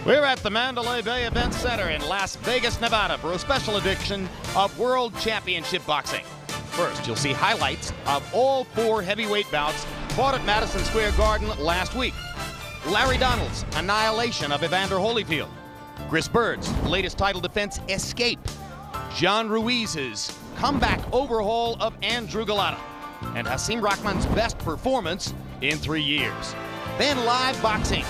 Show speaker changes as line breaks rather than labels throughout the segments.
We're at the Mandalay Bay Event Center in Las Vegas, Nevada for a special edition of World Championship Boxing. First, you'll see highlights of all 4 heavyweight bouts fought at Madison Square Garden last week. Larry Donald's annihilation of Evander Holyfield. Chris Bird's latest title defense escape. John Ruiz's comeback overhaul of Andrew Golota. And Hasim Rahman's best performance in 3 years. Then live boxing.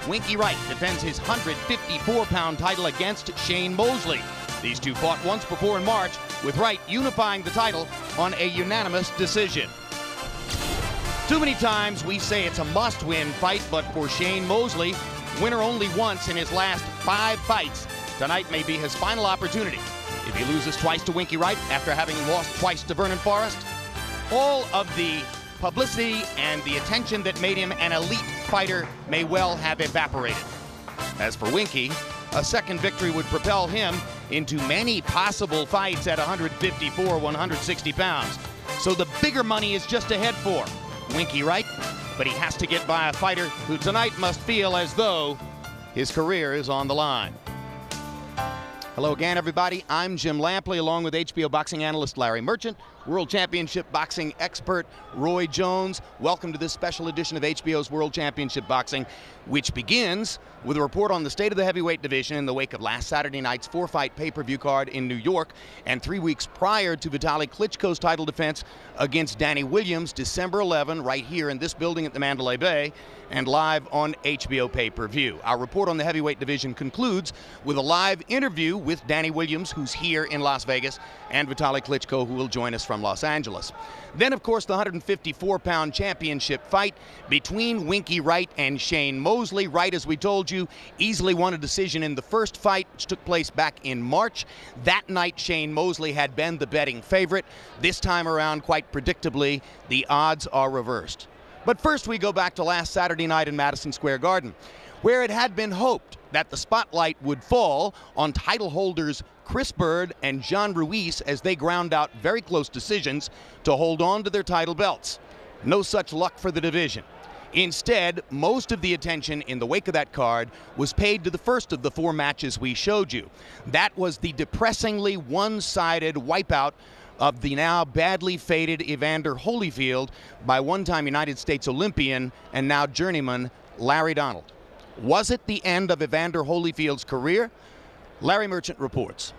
Winky Wright defends his 154-pound title against Shane Mosley. These two fought once before in March, with Wright unifying the title on a unanimous decision. Too many times we say it's a must-win fight, but for Shane Mosley, winner only once in his last 5 fights. Tonight may be his final opportunity. If he loses twice to Winky Wright after having lost twice to Vernon Forrest, all of the publicity and the attention that made him an elite fighter may well have evaporated. As for Winky, a second victory would propel him into many possible fights at 154, 160 pounds. So the bigger money is just ahead for Winky Wright, but he has to get by a fighter who tonight must feel as though his career is on the line. Hello again, everybody. I'm Jim Lampley, along with HBO boxing analyst Larry Merchant, World Championship boxing expert Roy Jones. Welcome to this special edition of HBO's World Championship Boxing, which begins with a report on the state of the heavyweight division in the wake of last Saturday night's 4-fight pay-per-view card in New York, and 3 weeks prior to Vitaly Klitschko's title defense against Danny Williams, December 11, right here in this building at the Mandalay Bay, and live on HBO pay-per-view. Our report on the heavyweight division concludes with a live interview with Danny Williams, who's here in Las Vegas, and Vitaly Klitschko, who will join us from Los Angeles. Then, of course, the 154-pound championship fight between Winky Wright and Shane Mosley. Wright, as we told you, easily won a decision in the first fight, which took place back in March. That night, Shane Mosley had been the betting favorite. This time around, quite predictably, the odds are reversed. But first, we go back to last Saturday night in Madison Square Garden, where it had been hoped that the spotlight would fall on title holders Chris Bird and John Ruiz as they ground out very close decisions to hold on to their title belts. No such luck for the division. Instead, most of the attention in the wake of that card was paid to the first of the 4 matches we showed you. That was the depressingly one-sided wipeout of the now badly faded Evander Holyfield by one-time United States Olympian and now journeyman Larry Donald. Was it the end of Evander Holyfield's career? Larry Merchant reports.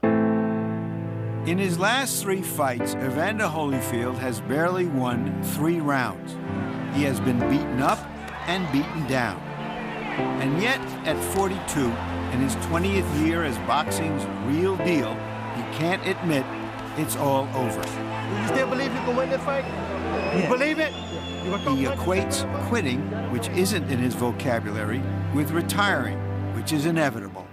In his last 3 fights, Evander Holyfield has barely won 3 rounds. He has been beaten up and beaten down. And yet, at 42, in his 20th year as boxing's real deal, he can't admit it's all over.
You still believe you can win this fight? You believe it?
He equates quitting, which isn't in his vocabulary, with retiring, which is inevitable.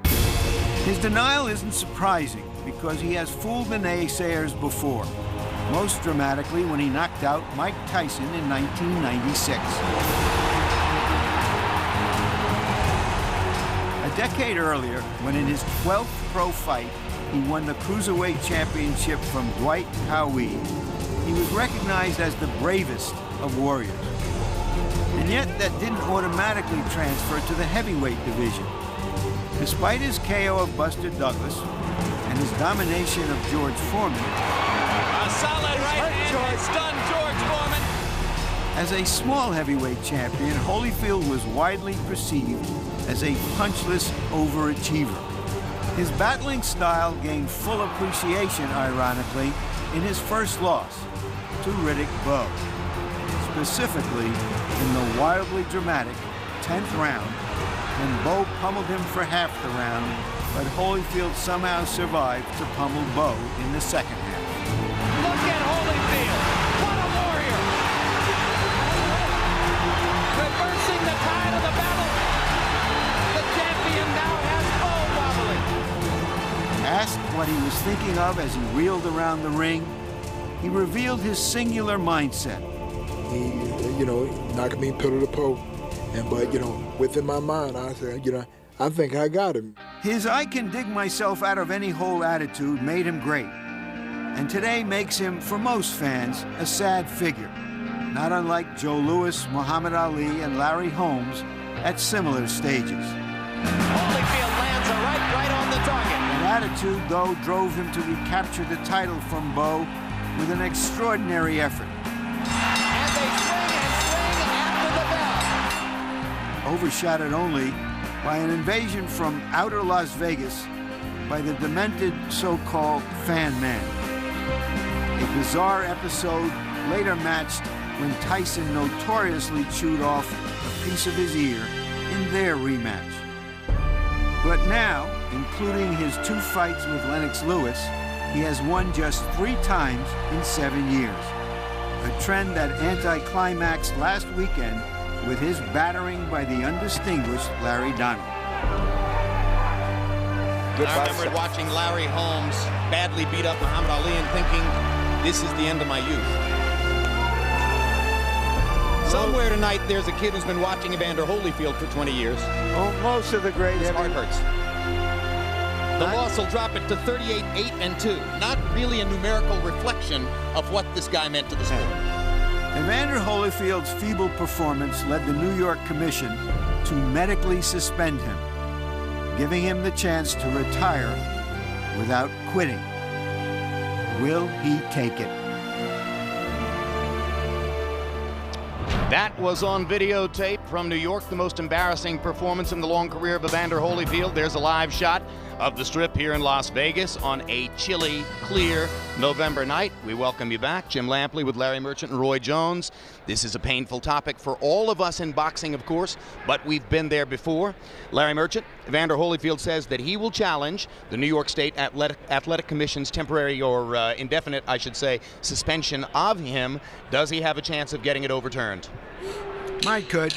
His denial isn't surprising because he has fooled the naysayers before, most dramatically when he knocked out Mike Tyson in 1996. A decade earlier, when in his 12th pro fight, he won the Cruiserweight Championship from Dwight Howey, he was recognized as the bravest of warriors. And yet that didn't automatically transfer to the heavyweight division. Despite his KO of Buster Douglas and his domination of George Foreman,
a solid right hand stunned George Foreman.
As a small heavyweight champion, Holyfield was widely perceived as a punchless overachiever. His battling style gained full appreciation, ironically, in his first loss to Riddick Bowe, specifically in the wildly dramatic 10th round, when Bowe pummeled him for half the round, but Holyfield somehow survived to pummel Bowe in the second half.
Look at Holyfield! What a warrior! Reversing the tide of the battle. The champion now has Bowe wobbling.
Asked what he was thinking of as he reeled around the ring, he revealed his singular mindset.
He, knocked me pillar to post. But, within my mind, I said, I think I got him.
His I can dig myself out of any hole attitude made him great. And today makes him, for most fans, a sad figure. Not unlike Joe Louis, Muhammad Ali, and Larry Holmes, at similar stages.
Holyfield lands a right on the target.
That attitude, though, drove him to recapture the title from Bo with an extraordinary effort.
And they swing after the bell.
Overshadowed only by an invasion from outer Las Vegas by the demented so-called Fan Man. A bizarre episode later matched when Tyson notoriously chewed off a piece of his ear in their rematch. But now, including his 2 fights with Lennox Lewis, he has won just 3 times in 7 years. A trend that anticlimaxed last weekend with his battering by the undistinguished Larry Donald.
I remember watching Larry Holmes badly beat up Muhammad Ali and thinking, this is the end of my youth. Somewhere tonight, there's a kid who's been watching Evander Holyfield for 20 years.
Oh, most of the great
His heart
heavyweights.
hurts. The loss will drop it to 38-8-2. Not really a numerical reflection of what this guy meant to the sport.
Evander Holyfield's feeble performance led the New York Commission to medically suspend him, giving him the chance to retire without quitting. Will he take it?
That was on videotape from New York, the most embarrassing performance in the long career of Evander Holyfield. There's a live shot of the Strip here in Las Vegas on a chilly, clear November night. We welcome you back. Jim Lampley with Larry Merchant and Roy Jones. This is a painful topic for all of us in boxing, of course, but we've been there before. Larry Merchant, Evander Holyfield says that he will challenge the New York State Athletic Commission's temporary or indefinite, I should say, suspension of him. Does he have a chance of getting it overturned?
Might could.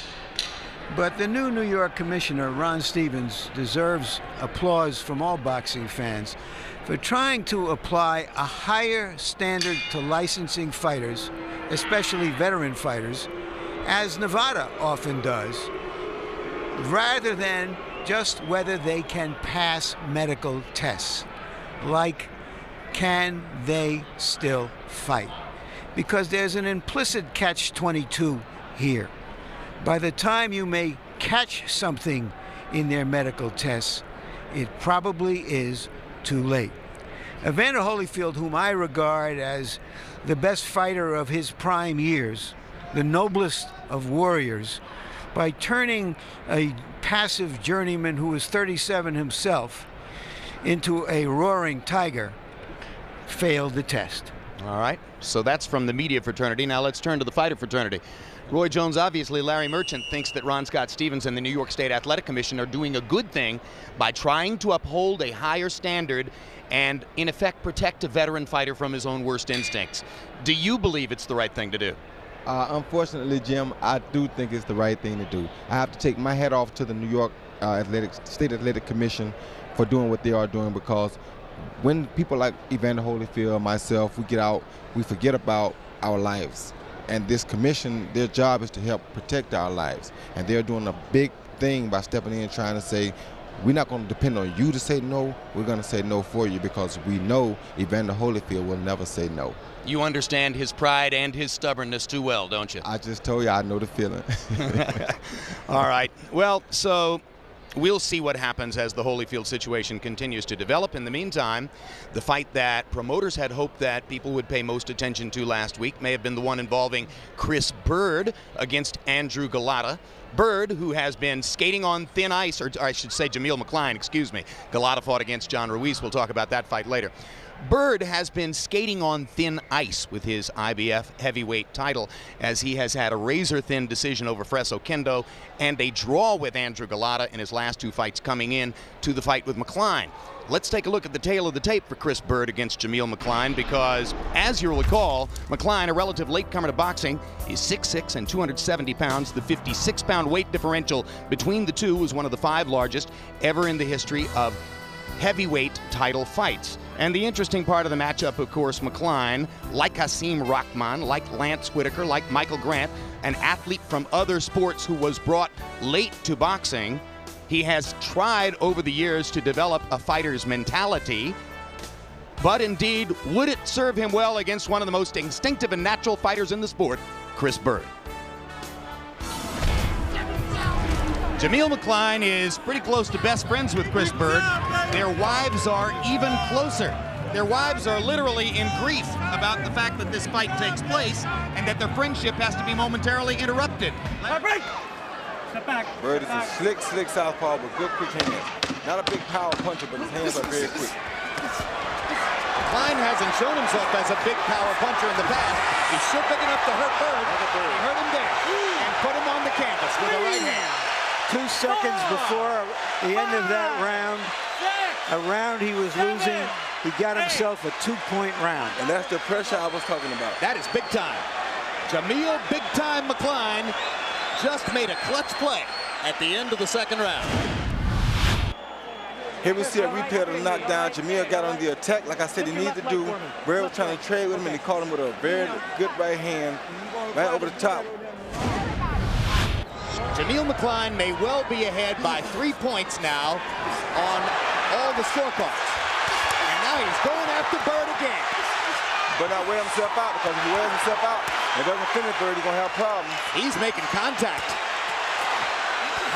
But the new New York commissioner, Ron Stevens, deserves applause from all boxing fans for trying to apply a higher standard to licensing fighters, especially veteran fighters, as Nevada often does, rather than just whether they can pass medical tests, like can they still fight? Because there's an implicit catch-22 here. By the time you may catch something in their medical tests, it probably is too late. Evander Holyfield, whom I regard as the best fighter of his prime years, the noblest of warriors, by turning a passive journeyman who was 37 himself into a roaring tiger, failed the test.
All right, so that's from the media fraternity. Now let's turn to the fighter fraternity. Roy Jones, obviously, Larry Merchant thinks that Ron Scott Stevens and the New York State Athletic Commission are doing a good thing by trying to uphold a higher standard and, in effect, protect a veteran fighter from his own worst instincts. Do you believe it's the right thing to do?
Unfortunately, Jim, I do think it's the right thing to do. I have to take my hat off to the New York State Athletic Commission for doing what they are doing, because when people like Evander Holyfield, myself, we get out, we forget about our lives. And this commission, their job is to help protect our lives. And they're doing a big thing by stepping in and trying to say, we're not going to depend on you to say no, we're going to say no for you, because we know Evander Holyfield will never say no.
You understand his pride and his stubbornness too well, don't you?
I just told you I know the feeling.
All right. Well, so we'll see what happens as the Holyfield situation continues to develop. In the meantime, the fight that promoters had hoped that people would pay most attention to last week may have been the one involving Chris Byrd against Andrew Golota. Byrd, who has been skating on thin ice, or I should say Jameel McCline, excuse me. Golota fought against John Ruiz. We'll talk about that fight later. Byrd has been skating on thin ice with his IBF heavyweight title, as he has had a razor-thin decision over Freso Kendo and a draw with Andrew Golota in his last 2 fights coming in to the fight with McCline. Let's take a look at the tail of the tape for Chris Byrd against Jameel McCline, because, as you'll recall, McCline, a relative latecomer to boxing, is 6'6" and 270 pounds. The 56-pound weight differential between the two is one of the 5 largest ever in the history of heavyweight title fights. And the interesting part of the matchup, of course, McCline, like Hasim Rahman, like Lance Whitaker, like Michael Grant, an athlete from other sports who was brought late to boxing, he has tried over the years to develop a fighter's mentality. But indeed, would it serve him well against one of the most instinctive and natural fighters in the sport, Chris Byrd? Jameel McCline is pretty close to best friends with Chris Bird. Their wives are even closer. Their wives are literally in grief about the fact that this fight takes place and that their friendship has to be momentarily interrupted.
Step back.
Bird is a slick southpaw with good quick hands. Not a big power puncher, but his hands are very quick.
McCline hasn't shown himself as a big power puncher in the past. He's sure big enough to hurt Bird. He hurt him there and put him on the canvas with a right hand.
2 seconds before the end of that round, a round he was losing, he got himself a 2-point round.
And that's the pressure I was talking about.
That is big time. Jameel Big Time McCline just made a clutch play at the end of the second round.
Here we see a replay of the knockdown. Jameel got on the attack like I said he needed to do. Bird was trying to trade with him, and he caught him with a very good right hand right over the top.
Jameel McCline may well be ahead by 3 points now on all the scorecards. And now he's going after Bird again.
But not wear himself out, because if he wears himself out and doesn't finish Bird, he's going to have problems.
He's making contact.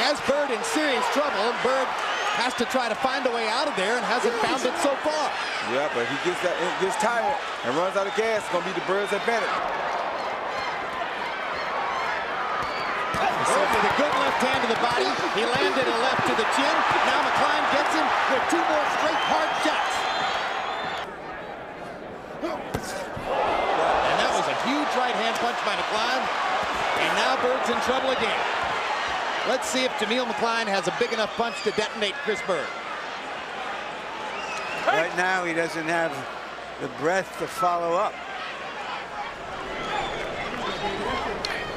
Has Bird in serious trouble, and Bird has to try to find a way out of there and hasn't found it so far.
Yeah, but he gets tired and runs out of gas. It's going to be the Bird's advantage.
Bird with a good left hand to the body. He landed a left to the chin. Now McCline gets him with 2 more straight hard shots. And that was a huge right hand punch by McCline. And now Bird's in trouble again. Let's see if Jameel McCline has a big enough punch to detonate Chris Bird.
Right now he doesn't have the breath to follow up.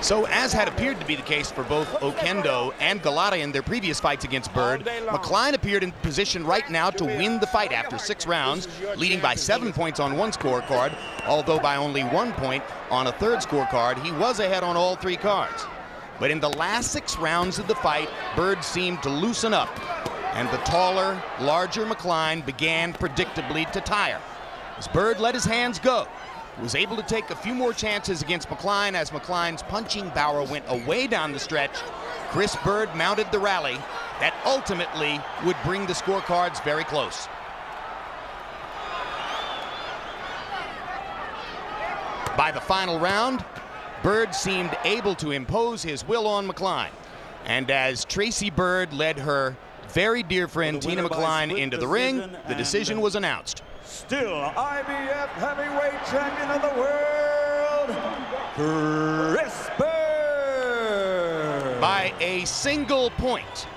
So, as had appeared to be the case for both Oquendo and Galata in their previous fights against Bird, McCline appeared in position right now to win the fight after 6 rounds, leading by 7 points on one scorecard, although by only 1 point on a third scorecard. He was ahead on all 3 cards. But in the last 6 rounds of the fight, Bird seemed to loosen up, and the taller, larger McCline began predictably to tire. As Bird let his hands go, he was able to take a few more chances against McCline as McCline's punching power went away down the stretch. Chris Bird mounted the rally that ultimately would bring the scorecards very close. By the final round, Bird seemed able to impose his will on McCline. And as Tracy Bird led her very dear friend Tina McCline into the ring, the decision was announced.
Still IBF heavyweight champion of the world, Chris Bird.
By a single point,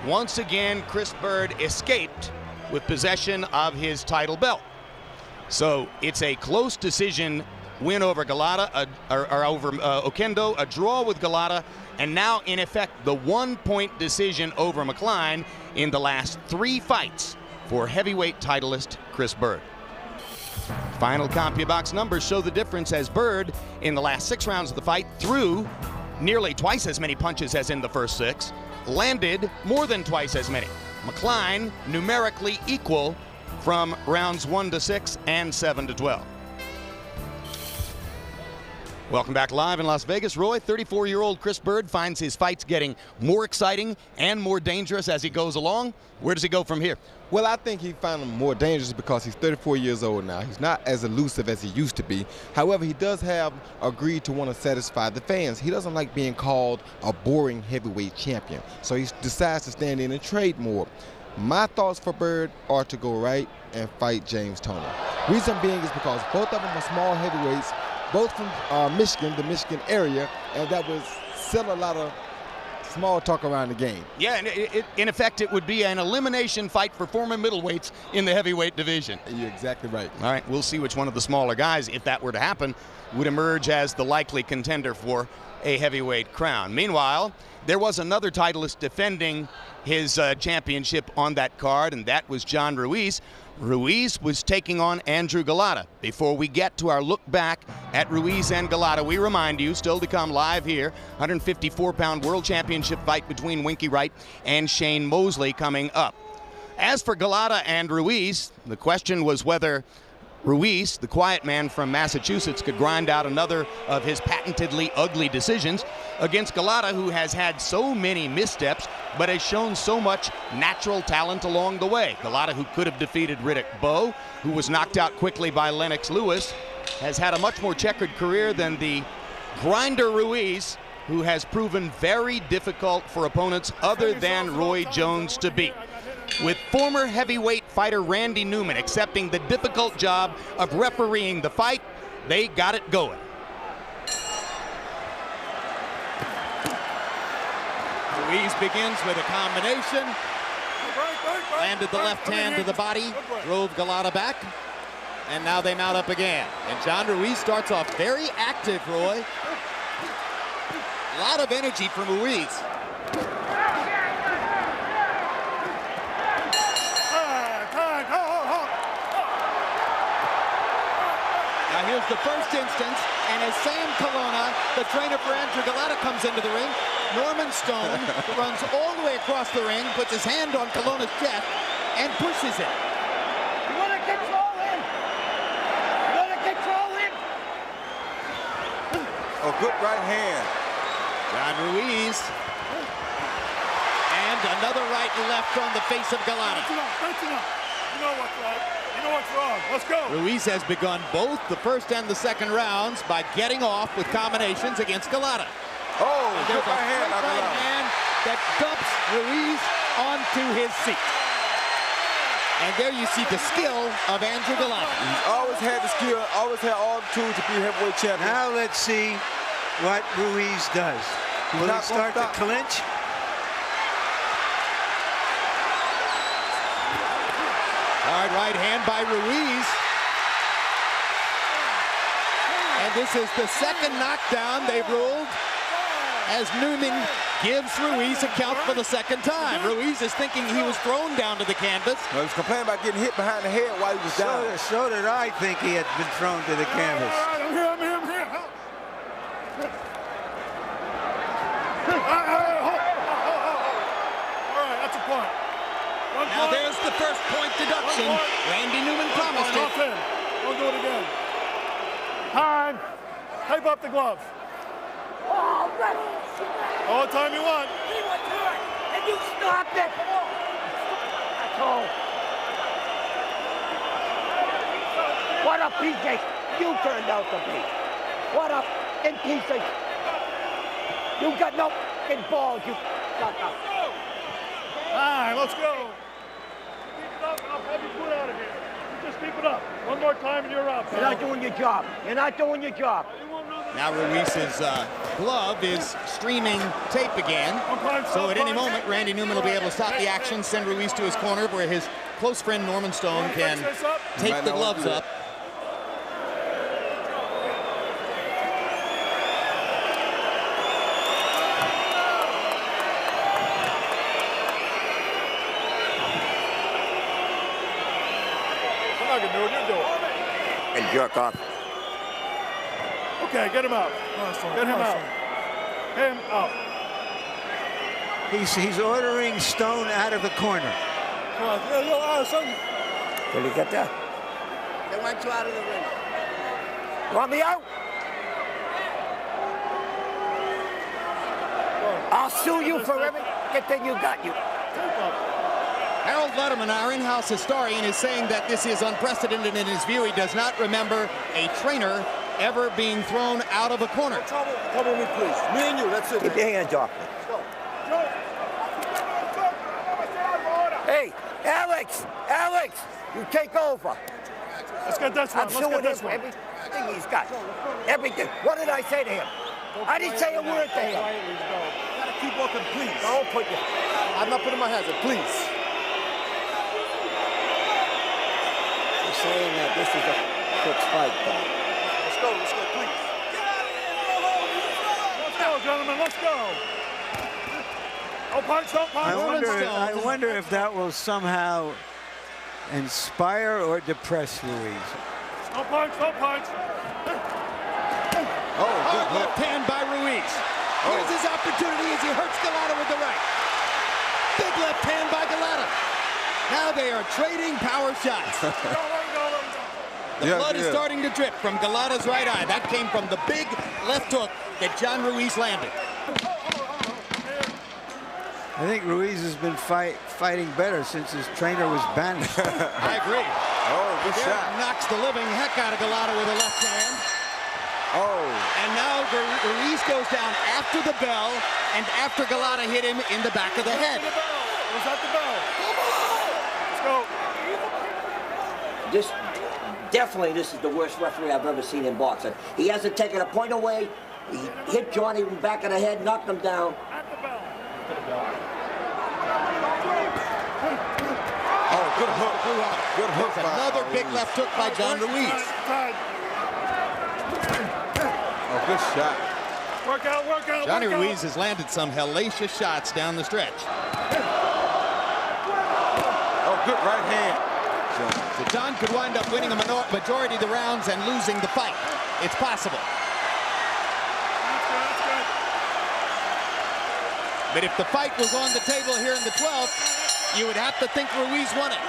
once again, Chris Bird escaped with possession of his title belt. So it's a close decision win over Galata, or over Oquendo, a draw with Galata, and now, in effect, the 1-point decision over McCline in the last 3 fights for heavyweight titleist Chris Bird. Final CompuBox numbers show the difference as Bird, in the last 6 rounds of the fight, threw nearly twice as many punches as in the first 6, landed more than twice as many. McCline numerically equal from rounds 1 to 6 and 7 to 12. Welcome back live in Las Vegas. Roy, 34-year-old Chris Bird finds his fights getting more exciting and more dangerous as he goes along. Where does he go from here?
Well, I think he found him more dangerous because he's 34 years old now. He's not as elusive as he used to be. However, he does have agreed to want to satisfy the fans. He doesn't like being called a boring heavyweight champion, so he decides to stand in and trade more. My thoughts for Bird are to go right and fight James Toney. Reason being is because both of them are small heavyweights, both from Michigan, the Michigan area, and that would sell a lot of small talk around the game.
Yeah, and in effect, it would be an elimination fight for former middleweights in the heavyweight division.
You're exactly right.
All right, we'll see which one of the smaller guys, if that were to happen, would emerge as the likely contender for a heavyweight crown. Meanwhile, there was another titleist defending his championship on that card, and that was John Ruiz. Ruiz was taking on Andrew Galata. Before we get to our look back at Ruiz and Galata, we remind you, still to come live here, 154-pound world championship fight between Winky Wright and Shane Mosley coming up. As for Galata and Ruiz, the question was whether Ruiz, the quiet man from Massachusetts, could grind out another of his patentedly ugly decisions against Galata, who has had so many missteps but has shown so much natural talent along the way. Galata, who could have defeated Riddick Bowe, who was knocked out quickly by Lennox Lewis, has had a much more checkered career than the grinder Ruiz, who has proven very difficult for opponents other than Roy Jones to beat. With former heavyweight fighter Randy Newman accepting the difficult job of refereeing the fight, they got it going.
Ruiz begins with a combination. Landed the left hand to the body, drove Galata back, and now they mount up again. And John Ruiz starts off very active, Roy. A lot of energy from Ruiz. Now here's the first instance, and as Sam Colonna, the trainer for Andrew Galata, comes into the ring, Norman Stone runs all the way across the ring, puts his hand on Colonna's chest, and pushes it.
You want to control him? You want to control him?
A good right hand.
John Ruiz. And another right and left on the face of Galata.
That's enough. You know what's right. You know what's wrong. Let's go.
Ruiz has begun both the first and the second rounds by getting off with combinations against Galata.
Oh,
There's
good
a
right hand.
right hand that dumps Ruiz onto his seat. And there you see the skill of Andrew Galata.
He's always had the skill, always had all the tools to be heavyweight champion.
Now let's see what Ruiz does. Will he start to clinch?
Hard right hand by Ruiz. And this is the second knockdown they've ruled as Newman gives Ruiz a count for the second time. Ruiz is thinking he was thrown down to the canvas.
He was complaining about getting hit behind the head while he was down.
So did I think he had been thrown to the canvas.
I'm here. All right, that's a point.
Now there's the first point deduction. Randy Newman promised it.
Don't do it again. Time. Tape up the glove. All the time you want.
He was hurt, and you stopped it. That's all. What a PJ you turned out to be. What a piece of... You got no fucking balls, you sucker.
All right, let's go. Keep it up, and I'll have you put out of here. You just keep it up. One more time, and you're out.
You're not doing your job. You're not doing your job.
Now Ruiz's glove is streaming tape again. So at any moment, Randy Newman will be able to stop the action, send Ruiz to his corner where his close friend Norman Stone can take the gloves up.
I'm not going to do what you're doing.
And jerk off.
Okay, get him out. Get him out. Him out.
He's ordering Stone out of the corner.
Come on, son.
Did he get there? They want you out of the ring. You want me out? I'll sue you for everything you got, you.
Harold Letterman, our in-house historian, is saying that this is unprecedented in his view. He does not remember a trainer ever being thrown out of a corner.
Come with me, please. Me and you, that's it.
Keep your hands off me. Hey, Alex, you take over.
Let's get this one.
I'm suing him for everything he's got. Everything. What did I say to him? I didn't say a word to him.
Gotta keep walking, please.
Don't put your...
I'm not putting my hands up, please.
You're saying that this is a quick fight, though.
Let's go, please. Let's go, gentlemen, let's go. Don't punch.
I wonder if that will somehow inspire or depress Ruiz.
Don't punch.
Hard left hand by Ruiz. Here's his opportunity as he hurts Galata with the right. Big left hand by Galata. Now they are trading power shots. The blood is starting to drip from Galata's right eye. That came from the big left hook that John Ruiz landed.
I think Ruiz has been fighting better since his trainer was banished.
I agree.
Oh, good shot.
Knocks the living heck out of Galata with a left hand.
Oh.
And now Ruiz goes down after the bell and after Galata hit him in the back of the head.
Was that the bell? Let's go.
This is the worst referee I've ever seen in boxing. He hasn't taken a point away. He hit Johnny in the back of the head, knocked him down.
Oh, good hook. Good hook.
Another big left hook by John Ruiz.
Oh, good shot.
Work out.
Johnny Ruiz has landed some hellacious shots down the stretch.
Oh, good right hand.
So John could wind up winning a majority of the rounds and losing the fight. It's possible. But if the fight was on the table here in the 12th, you would have to think Ruiz won it.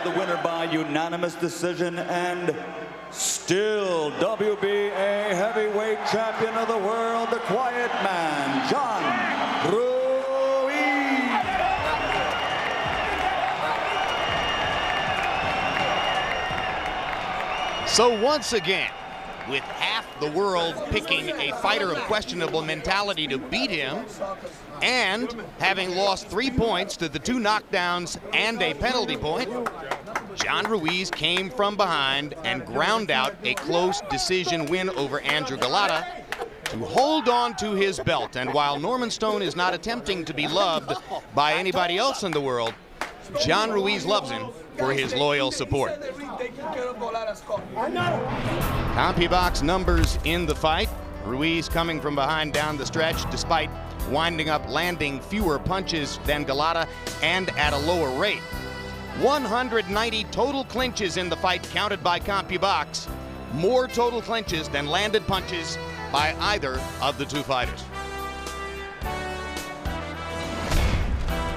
The winner by unanimous decision and still WBA heavyweight champion of the world, the quiet man, John Ruiz.
So once again, with half the world picking a fighter of questionable mentality to beat him, and having lost 3 points to the 2 knockdowns and a penalty point, John Ruiz came from behind and ground out a close decision win over Andrew Galata to hold on to his belt. And while Norman Stone is not attempting to be loved by anybody else in the world, John Ruiz loves him for his loyal support. CompuBox numbers in the fight. Ruiz coming from behind down the stretch despite winding up landing fewer punches than Galata and at a lower rate. 190 total clinches in the fight counted by CompuBox. More total clinches than landed punches by either of the 2 fighters.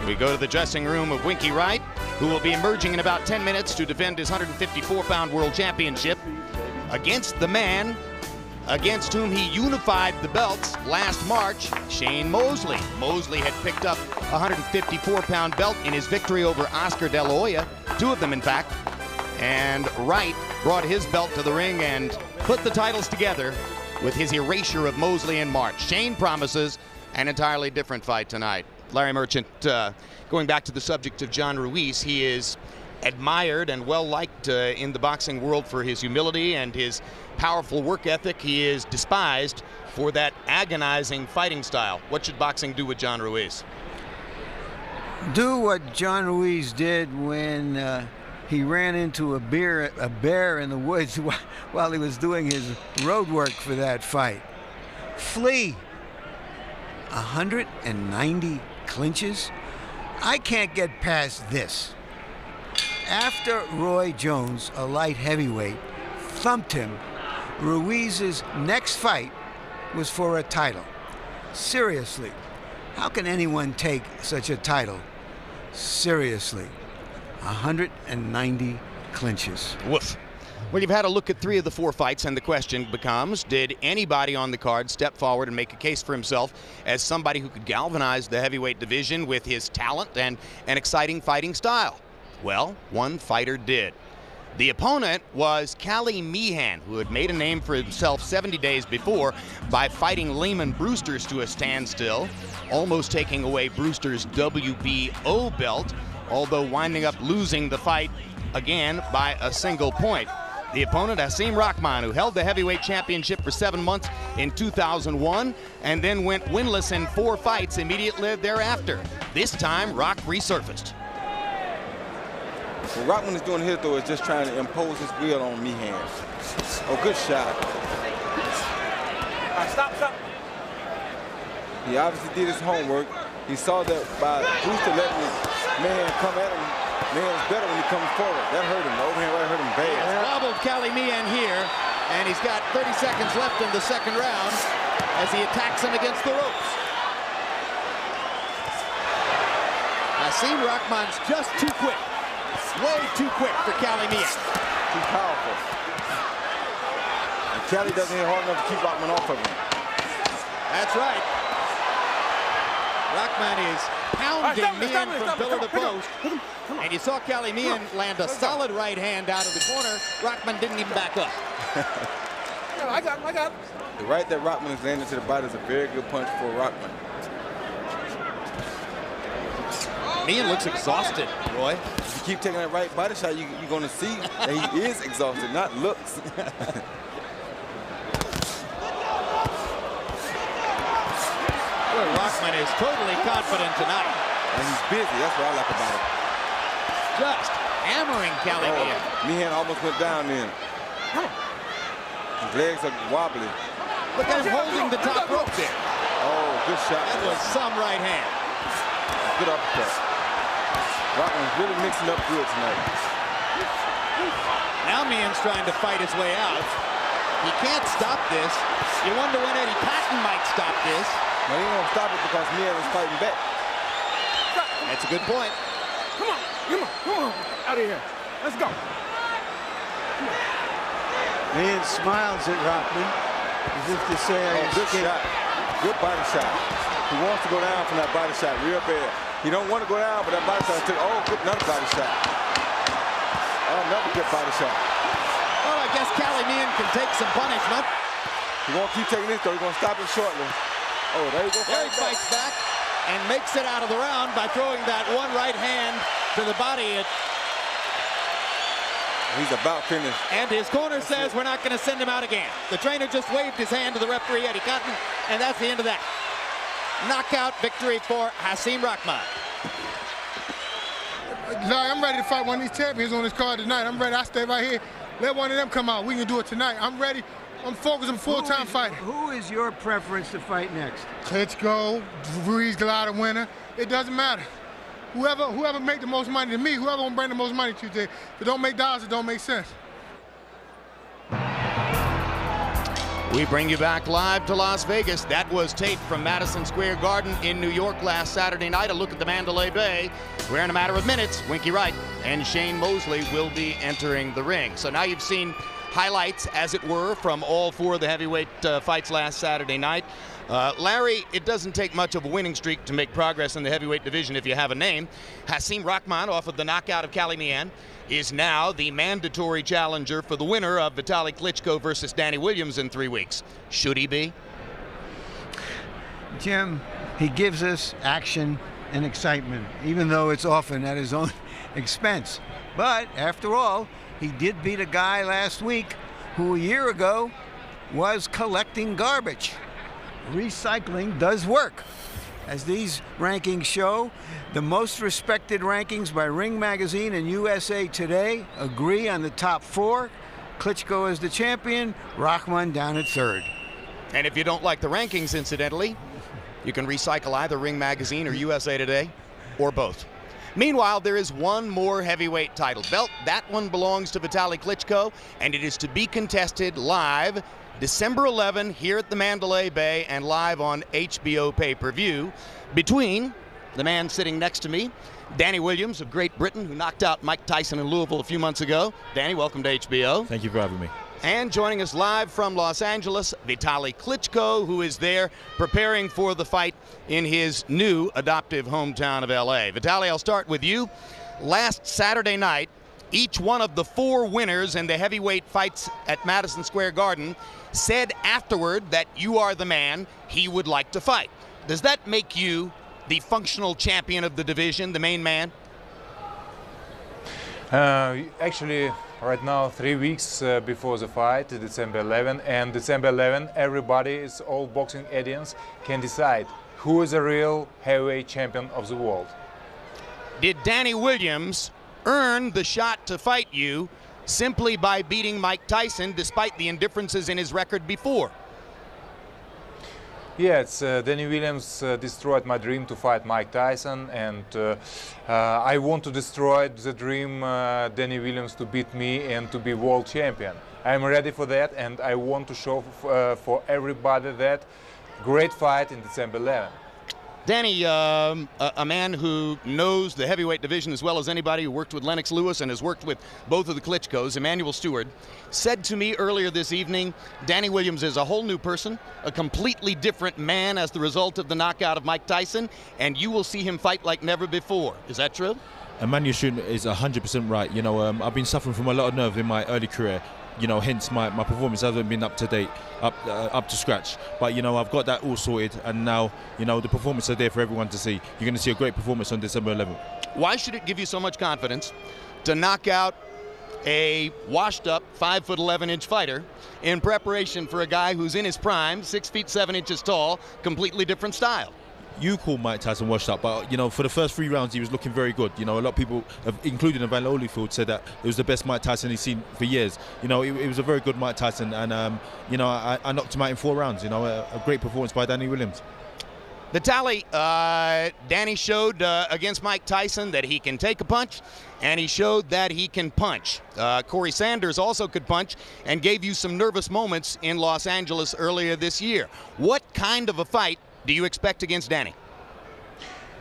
We go to the dressing room of Winky Wright, who will be emerging in about 10 minutes to defend his 154-pound world championship against the man against whom he unified the belts last March, Shane Mosley. Mosley had picked up a 154-pound belt in his victory over Oscar De La Hoya, 2 of them in fact, and Wright brought his belt to the ring and put the titles together with his erasure of Mosley in March. Shane promises an entirely different fight tonight. Larry Merchant, going back to the subject of John Ruiz, he is admired and well-liked in the boxing world for his humility and his powerful work ethic. He is despised for that agonizing fighting style. What should boxing do with John Ruiz?
Do what John Ruiz did when he ran into a bear in the woods while he was doing his road work for that fight. Flee. 190 clinches? I can't get past this. After Roy Jones, a light heavyweight, thumped him, Ruiz's next fight was for a title. Seriously, how can anyone take such a title seriously? 190 clinches.
Woof. Well, you've had a look at 3 of the 4 fights, and the question becomes, did anybody on the card step forward and make a case for himself as somebody who could galvanize the heavyweight division with his talent and an exciting fighting style? Well, one fighter did. The opponent was Cali Meehan, who had made a name for himself 70 days before by fighting Lehman Brewster's to a standstill, almost taking away Brewster's WBO belt, although winding up losing the fight again by a single point. The opponent, Asim Rahman, who held the heavyweight championship for 7 months in 2001 and then went winless in 4 fights immediately thereafter. This time, Rock resurfaced.
What Rockman is doing here, though, is just trying to impose his will on Meehan. Oh, good shot.
Stop.
He obviously did his homework. He saw that by Brewster letting his man come at him, man's better when he comes forward. That hurt him. The overhand right hurt him bad.
He's wobbled Cali Meehan here, and he's got 30 seconds left in the 2nd round as he attacks him against the ropes. Asim Rahman's just too quick. Way too quick for Cali Meehan.
Too powerful. Kelly doesn't hit hard enough to keep Rockman off of him.
That's right. Rockman is pounding Meehan from pillar to post. And you saw Kelly Meehan land a solid right hand out of the corner. Rockman didn't even back up.
I got him.
The right that Rockman is landing to the body is a very good punch for Rockman.
Meehan looks exhausted, Roy.
If you keep taking that right body shot, you're going to see that he is exhausted, not looks.
Rockman is totally confident tonight.
And he's busy. That's what I like about it.
Just hammering Kelly Meehan.
Meehan almost went down then. His legs are wobbly.
Look at him holding the top rope there.
Oh, good shot.
That was some right hand.
Good uppercut. Rockman's really mixing up good tonight.
Now Meehan's trying to fight his way out. He can't stop this. You wonder when Eddie Patton might stop this.
No, he won't stop it because Meehan is fighting back.
That's a good point.
Come on. Out of here. Let's go.
Meehan smiles at Rockman as if to say,
good shot. Good body shot. He wants to go down from that body shot real bad. He don't want to go down, but that body shot took, good, another body shot. Oh, another good body shot.
Well, I guess Kelly Meehan can take some punishment.
He won't keep taking this, though. He's going to stop it shortly. Oh, there you go.
There he fights back and makes it out of the round by throwing that one right hand to the body.
He's about finished.
And his corner says we're not going to send him out again. The trainer just waved his hand to the referee, Eddie Cotton, and that's the end of that. Knockout victory for Hasim Rahman.
Larry, I'm ready to fight one of these champions on this card tonight. I'm ready. I stay right here. Let one of them come out. We can do it tonight. I'm ready. I'm focused. I'm full-time fighting.
Who is your preference to fight next?
Klitschko, Ruiz, Galata winner. It doesn't matter. Whoever make the most money to me, whoever gonna bring the most money to you, if it don't make dollars, it don't make sense.
We bring you back live to Las Vegas. That was taped from Madison Square Garden in New York last Saturday night. A look at the Mandalay Bay, where in a matter of minutes, Winky Wright and Shane Mosley will be entering the ring. So now you've seen highlights, as it were, from all four of the heavyweight fights last Saturday night. Larry, it doesn't take much of a winning streak to make progress in the heavyweight division if you have a name. Hasim Rahman, off of the knockout of Kelly Meehan, is now the mandatory challenger for the winner of Vitaly Klitschko versus Danny Williams in 3 weeks. Should he be?
Jim, he gives us action and excitement, even though it's often at his own expense. But after all, he did beat a guy last week who a year ago was collecting garbage. Recycling does work. As these rankings show, the most respected rankings by Ring Magazine and USA Today agree on the top 4. Klitschko is the champion, Rahman down at 3rd.
And if you don't like the rankings, incidentally, you can recycle either Ring Magazine or USA Today, or both. Meanwhile, there is one more heavyweight title belt. That one belongs to Vitaly Klitschko, and it is to be contested live December 11 here at the Mandalay Bay and live on HBO pay-per-view between the man sitting next to me, Danny Williams of Great Britain, who knocked out Mike Tyson in Louisville a few months ago. Danny, welcome to HBO.
Thank you for having me.
And joining us live from Los Angeles, Vitaly Klitschko, who is there preparing for the fight in his new adoptive hometown of LA. Vitaly, I'll start with you. Last Saturday night, each one of the 4 winners in the heavyweight fights at Madison Square Garden said afterward that you are the man he would like to fight. Does that make you the functional champion of the division, the main man?
Actually, right now, 3 weeks before the fight, December 11, and December 11, everybody, all boxing audience, can decide who is the real heavyweight champion of the world.
Did Danny Williams earn the shot to fight you simply by beating Mike Tyson, despite the indifferences in his record before?
Yes, Danny Williams destroyed my dream to fight Mike Tyson, and I want to destroy the dream Danny Williams to beat me and to be world champion. I'm ready for that, and I want to show for everybody that great fight in December 11.
Danny, a man who knows the heavyweight division as well as anybody, who worked with Lennox Lewis and has worked with both of the Klitschkos, Emmanuel Stewart, said to me earlier this evening, Danny Williams is a whole new person, a completely different man as the result of the knockout of Mike Tyson, and you will see him fight like never before. Is that true?
Emmanuel Stewart is 100% right. You know, I've been suffering from a lot of nerve in my early career. You know, hence my performance hasn't been up to date, up to scratch. But, you know, I've got that all sorted, and now, you know, the performances are there for everyone to see. You're going to see a great performance on December 11th.
Why should it give you so much confidence to knock out a washed-up 5'11" fighter in preparation for a guy who's in his prime, 6 feet 7 inches tall, completely different style?
You call Mike Tyson washed up, but, you know, for the first 3 rounds he was looking very good. You know, a lot of people, including Evan Holyfield, said that it was the best Mike Tyson he's seen for years. You know, it was a very good Mike Tyson, and you know, I knocked him out in 4 rounds. You know, a great performance by Danny Williams.
Vitaly, Danny showed against Mike Tyson that he can take a punch, and he showed that he can punch. Corey Sanders also could punch and gave you some nervous moments in Los Angeles earlier this year. What kind of a fight do you expect against Danny?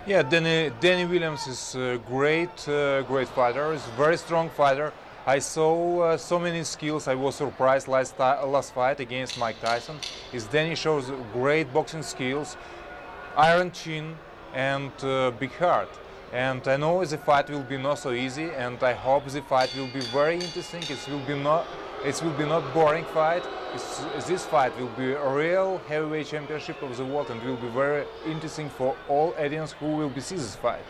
Yeah, Danny Williams is a great fighter. He's a very strong fighter. I saw so many skills. I was surprised last fight against Mike Tyson. Danny shows great boxing skills, iron chin, and big heart. And I know the fight will be not so easy, and I hope the fight will be very interesting. It will be not boring fight. This fight will be a real heavyweight championship of the world, and will be very interesting for all audience who will see this fight.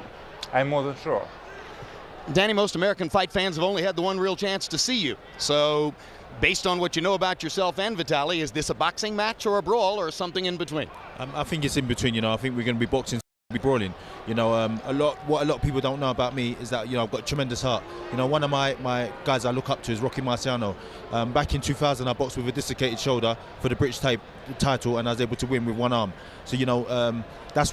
I'm more than sure.
Danny, most American fight fans have only had the one real chance to see you. So, based on what you know about yourself and Vitaly, is this a boxing match or a brawl or something in between?
I think it's in between. You know, I think we're going to be boxing. Be brawling. You know, what a lot of people don't know about me is that, you know, I've got a tremendous heart. You know, one of my guys I look up to is Rocky Marciano. Back in 2000, I boxed with a dislocated shoulder for the British title, and I was able to win with one arm. So, you know, that's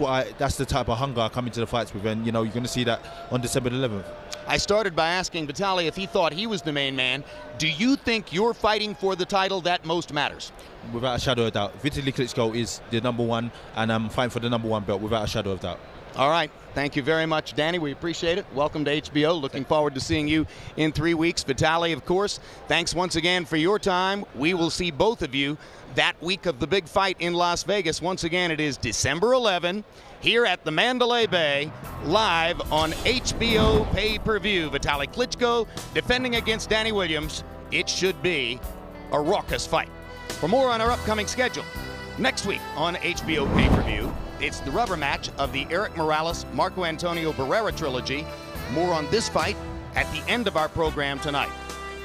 the type of hunger I come into the fights with, and, you know, you're going to see that on December 11th.
I started by asking Vitaly if he thought he was the main man. Do you think you're fighting for the title that most matters?
Without a shadow of doubt. Vitaly Klitschko is the #1, and I'm fighting for the #1 belt without a shadow of doubt.
All right. Thank you very much, Danny. We appreciate it. Welcome to HBO. Looking forward to seeing you in 3 weeks. Vitaly, of course, thanks once again for your time. We will see both of you that week of the big fight in Las Vegas. Once again, it is December 11 here at the Mandalay Bay, live on HBO pay-per-view. Vitaly Klitschko defending against Danny Williams. It should be a raucous fight. For more on our upcoming schedule, next week on HBO pay-per-view, it's the rubber match of the Eric Morales-Marco Antonio Barrera trilogy. More on this fight at the end of our program tonight.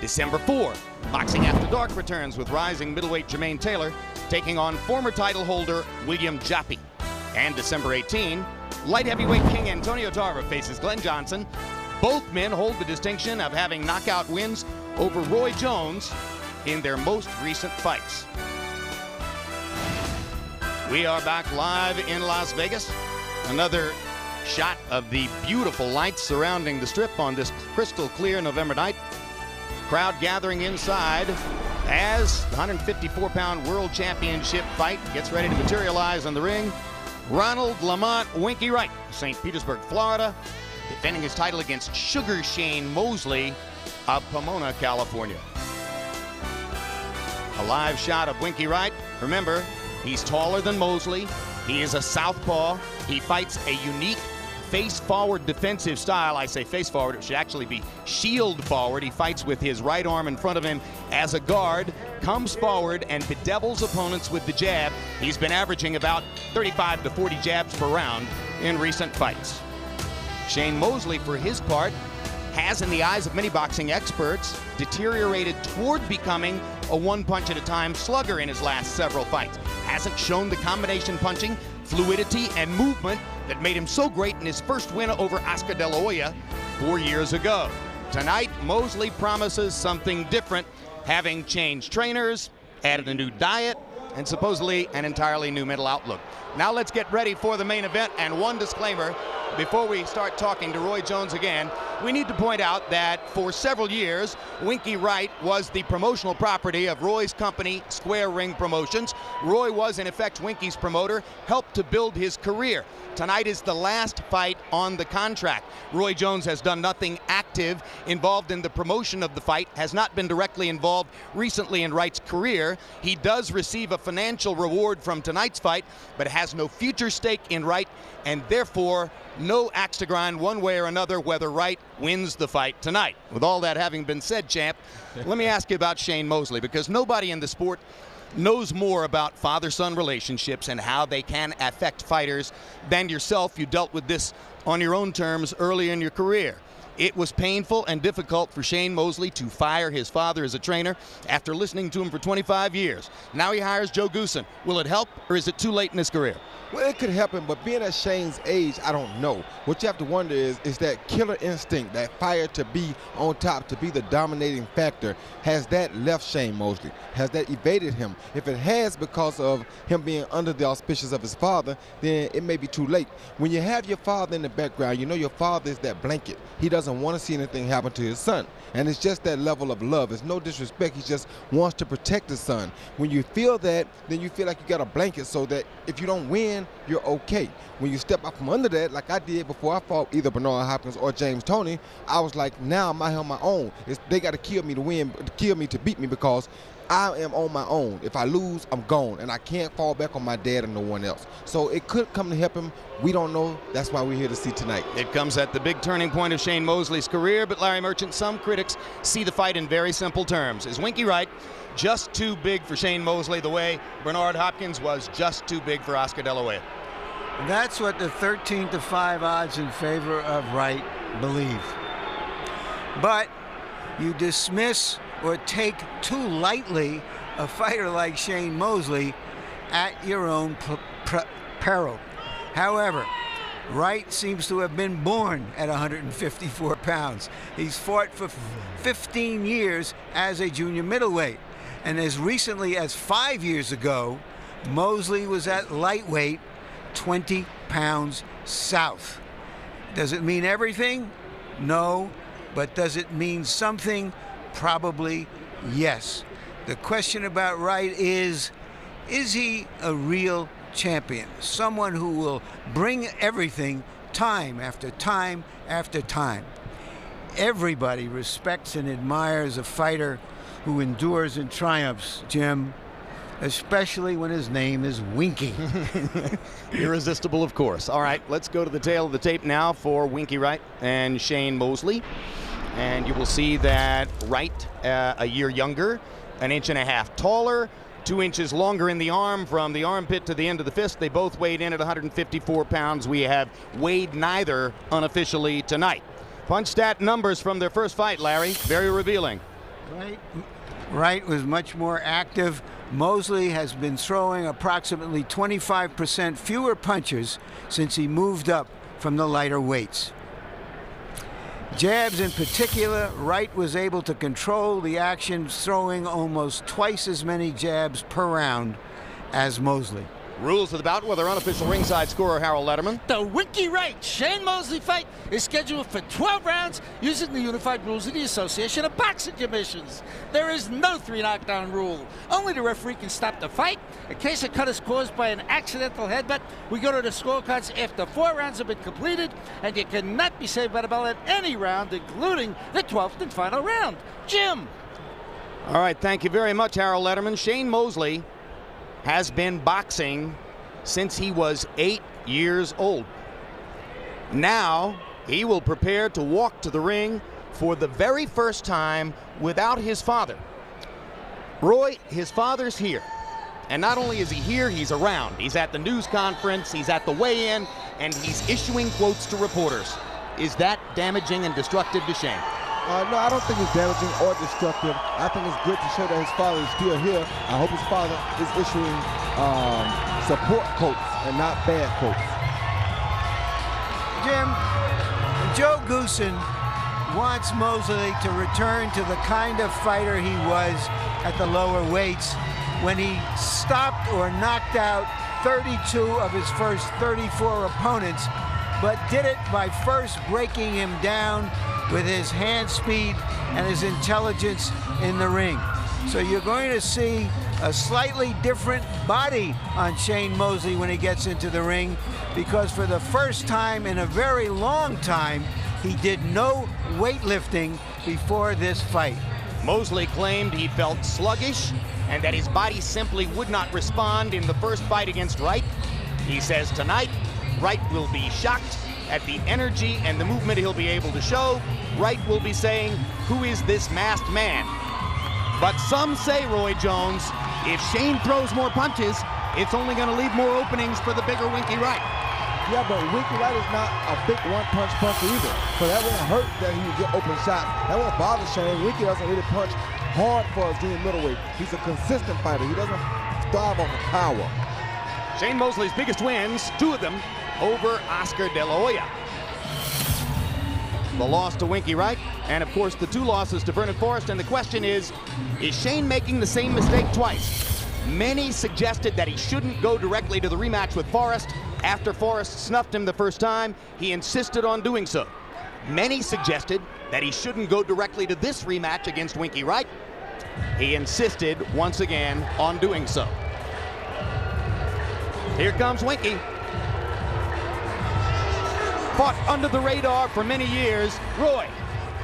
December 4, Boxing After Dark returns with rising middleweight Jermaine Taylor taking on former title holder William Jaffe. And December 18, light heavyweight king Antonio Tarver faces Glenn Johnson. Both men hold the distinction of having knockout wins over Roy Jones in their most recent fights. We are back live in Las Vegas. Another shot of the beautiful lights surrounding the Strip on this crystal clear November night. Crowd gathering inside as the 154-pound World Championship fight gets ready to materialize on the ring. Ronald Lamont Winky Wright, St. Petersburg, Florida, defending his title against Sugar Shane Mosley of Pomona, California. A live shot of Winky Wright. Remember, he's taller than Mosley. He is a southpaw. He fights a unique face-forward defensive style. I say face-forward, it should actually be shield-forward. He fights with his right arm in front of him as a guard, comes forward and bedevils opponents with the jab. He's been averaging about 35 to 40 jabs per round in recent fights. Shane Mosley, for his part, has, in the eyes of many boxing experts, deteriorated toward becoming a one-punch-at-a-time slugger in his last several fights. Hasn't shown the combination punching, fluidity, and movement that made him so great in his first win over Oscar De La Hoya 4 years ago. Tonight, Mosley promises something different, having changed trainers, added a new diet, and supposedly an entirely new mental outlook. Now let's get ready for the main event, and one disclaimer before we start talking to Roy Jones again. We need to point out that for several years, Winky Wright was the promotional property of Roy's company, Square Ring Promotions. Roy was, in effect, Winky's promoter, helped to build his career. Tonight is the last fight on the contract. Roy Jones has done nothing active involved in the promotion of the fight, has not been directly involved recently in Wright's career. He does receive a financial reward from tonight's fight, but has no future stake in Wright, and therefore no axe to grind one way or another whether Wright wins the fight tonight. With all that having been said, champ, let me ask you about Shane Mosley, because nobody in the sport knows more about father-son relationships and how they can affect fighters than yourself. You dealt with this on your own terms early in your career. It was painful and difficult for Shane Mosley to fire his father as a trainer after listening to him for 25 years. Now he hires Joe Goosen. Will it help, or is it too late in his career?
Well, it could happen, but being at Shane's age, I don't know. What you have to wonder is that killer instinct, that fire to be on top, to be the dominating factor, has that left Shane Mosley? Has that evaded him? If it has because of him being under the auspices of his father, then it may be too late. When you have your father in the background, you know your father is that blanket. He doesn't want to see anything happen to his son. And it's just that level of love. It's no disrespect. He just wants to protect his son. When you feel that, then you feel like you got a blanket so that if you don't win, you're okay. When you step out from under that, like I did before I fought either Bernard Hopkins or James Toney, I was like, now I'm out here on my own. They got to kill me to win, kill me to beat me, because I am on my own. If I lose, I'm gone, and I can't fall back on my dad and no one else. So it could come to help him. We don't know. That's why we're here to see tonight.
It comes at the big turning point of Shane Mosley's career, but Larry Merchant, some critics see the fight in very simple terms. Is Winky Wright just too big for Shane Mosley the way Bernard Hopkins was just too big for Oscar De La Hoya?
That's what the 13-5 odds in favor of Wright believe. But you dismiss or take too lightly a fighter like Shane Mosley at your own peril. However, Wright seems to have been born at 154 pounds. He's fought for 15 years as a junior middleweight. And as recently as 5 years ago, Mosley was at lightweight, 20 pounds south. Does it mean everything? No. But does it mean something? Probably yes. The question about Wright is he a real champion? Someone who will bring everything time after time after time. Everybody respects and admires a fighter who endures and triumphs, Jim, especially when his name is Winky.
Irresistible, of course. All right, let's go to the tail of the tape now for Winky Wright and Shane Mosley. And you will see that Wright, a year younger, an inch and a half taller, 2 inches longer in the arm from the armpit to the end of the fist. They both weighed in at 154 pounds. We have weighed neither unofficially tonight. Punch stat numbers from their first fight, Larry. Very revealing.
Wright was much more active. Mosley has been throwing approximately 25% fewer punches since he moved up from the lighter weights. Jabs in particular, Wright was able to control the action, throwing almost twice as many jabs per round as Mosley.
Rules of the bout with our unofficial ringside scorer, Harold Letterman.
The Winky Wright Shane Mosley fight is scheduled for 12 rounds using the unified rules of the Association of Boxing Commissions. There is no 3 knockdown rule. Only the referee can stop the fight. In case a cut is caused by an accidental headbutt, we go to the scorecards after 4 rounds have been completed, and you cannot be saved by the bell at any round, including the 12th and final round. Jim.
All right, thank you very much, Harold Letterman. Shane Mosley has been boxing since he was 8 years old. Now he will prepare to walk to the ring for the very first time without his father. Roy, his father's here. And not only is he here, he's around. He's at the news conference, he's at the weigh-in, and he's issuing quotes to reporters. Is that damaging and destructive to Shane?
No, I don't think it's damaging or destructive. I think it's good to show that his father is still here. I hope his father is issuing support quotes and not bad quotes.
Jim, Joe Goosen wants Mosley to return to the kind of fighter he was at the lower weights when he stopped or knocked out 32 of his first 34 opponents, but did it by first breaking him down with his hand speed and his intelligence in the ring. So you're going to see a slightly different body on Shane Mosley when he gets into the ring, because for the first time in a very long time, he did no weightlifting before this fight.
Mosley claimed he felt sluggish and that his body simply would not respond in the first fight against Wright. He says tonight, Wright will be shocked at the energy and the movement he'll be able to show. Wright will be saying, "Who is this masked man?" But some say, Roy Jones, if Shane throws more punches, it's only going to leave more openings for the bigger Winky Wright.
Yeah, but Winky Wright is not a big one-punch puncher either. So that won't hurt that he would get open shots. That won't bother Shane. Winky doesn't really punch hard for us doing middleweight. He's a consistent fighter. He doesn't thrive off of power.
Shane Mosley's biggest wins, 2 of them, over Oscar De La Hoya. The loss to Winky Wright, and of course the 2 losses to Vernon Forrest. And the question is Shane making the same mistake twice? Many suggested that he shouldn't go directly to the rematch with Forrest. After Forrest snuffed him the first time, he insisted on doing so. Many suggested that he shouldn't go directly to this rematch against Winky Wright. He insisted once again on doing so. Here comes Winky. Fought under the radar for many years. Roy,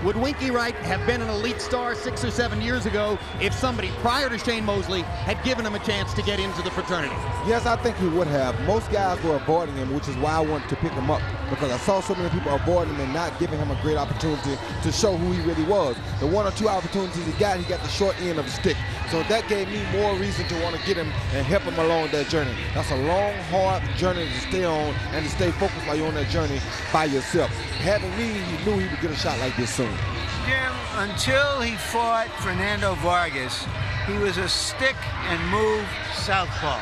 would Winky Wright have been an elite star 6 or 7 years ago if somebody prior to Shane Mosley had given him a chance to get into the fraternity?
Yes, I think he would have. Most guys were avoiding him, which is why I wanted to pick him up, because I saw so many people avoiding him and not giving him a great opportunity to show who he really was. The 1 or 2 opportunities he got the short end of the stick. So that gave me more reason to want to get him and help him along that journey. That's a long, hard journey to stay on and to stay focused while you're on that journey by yourself. Having me, he knew he would get a shot like this soon.
Jim, until he fought Fernando Vargas, he was a stick and move southpaw.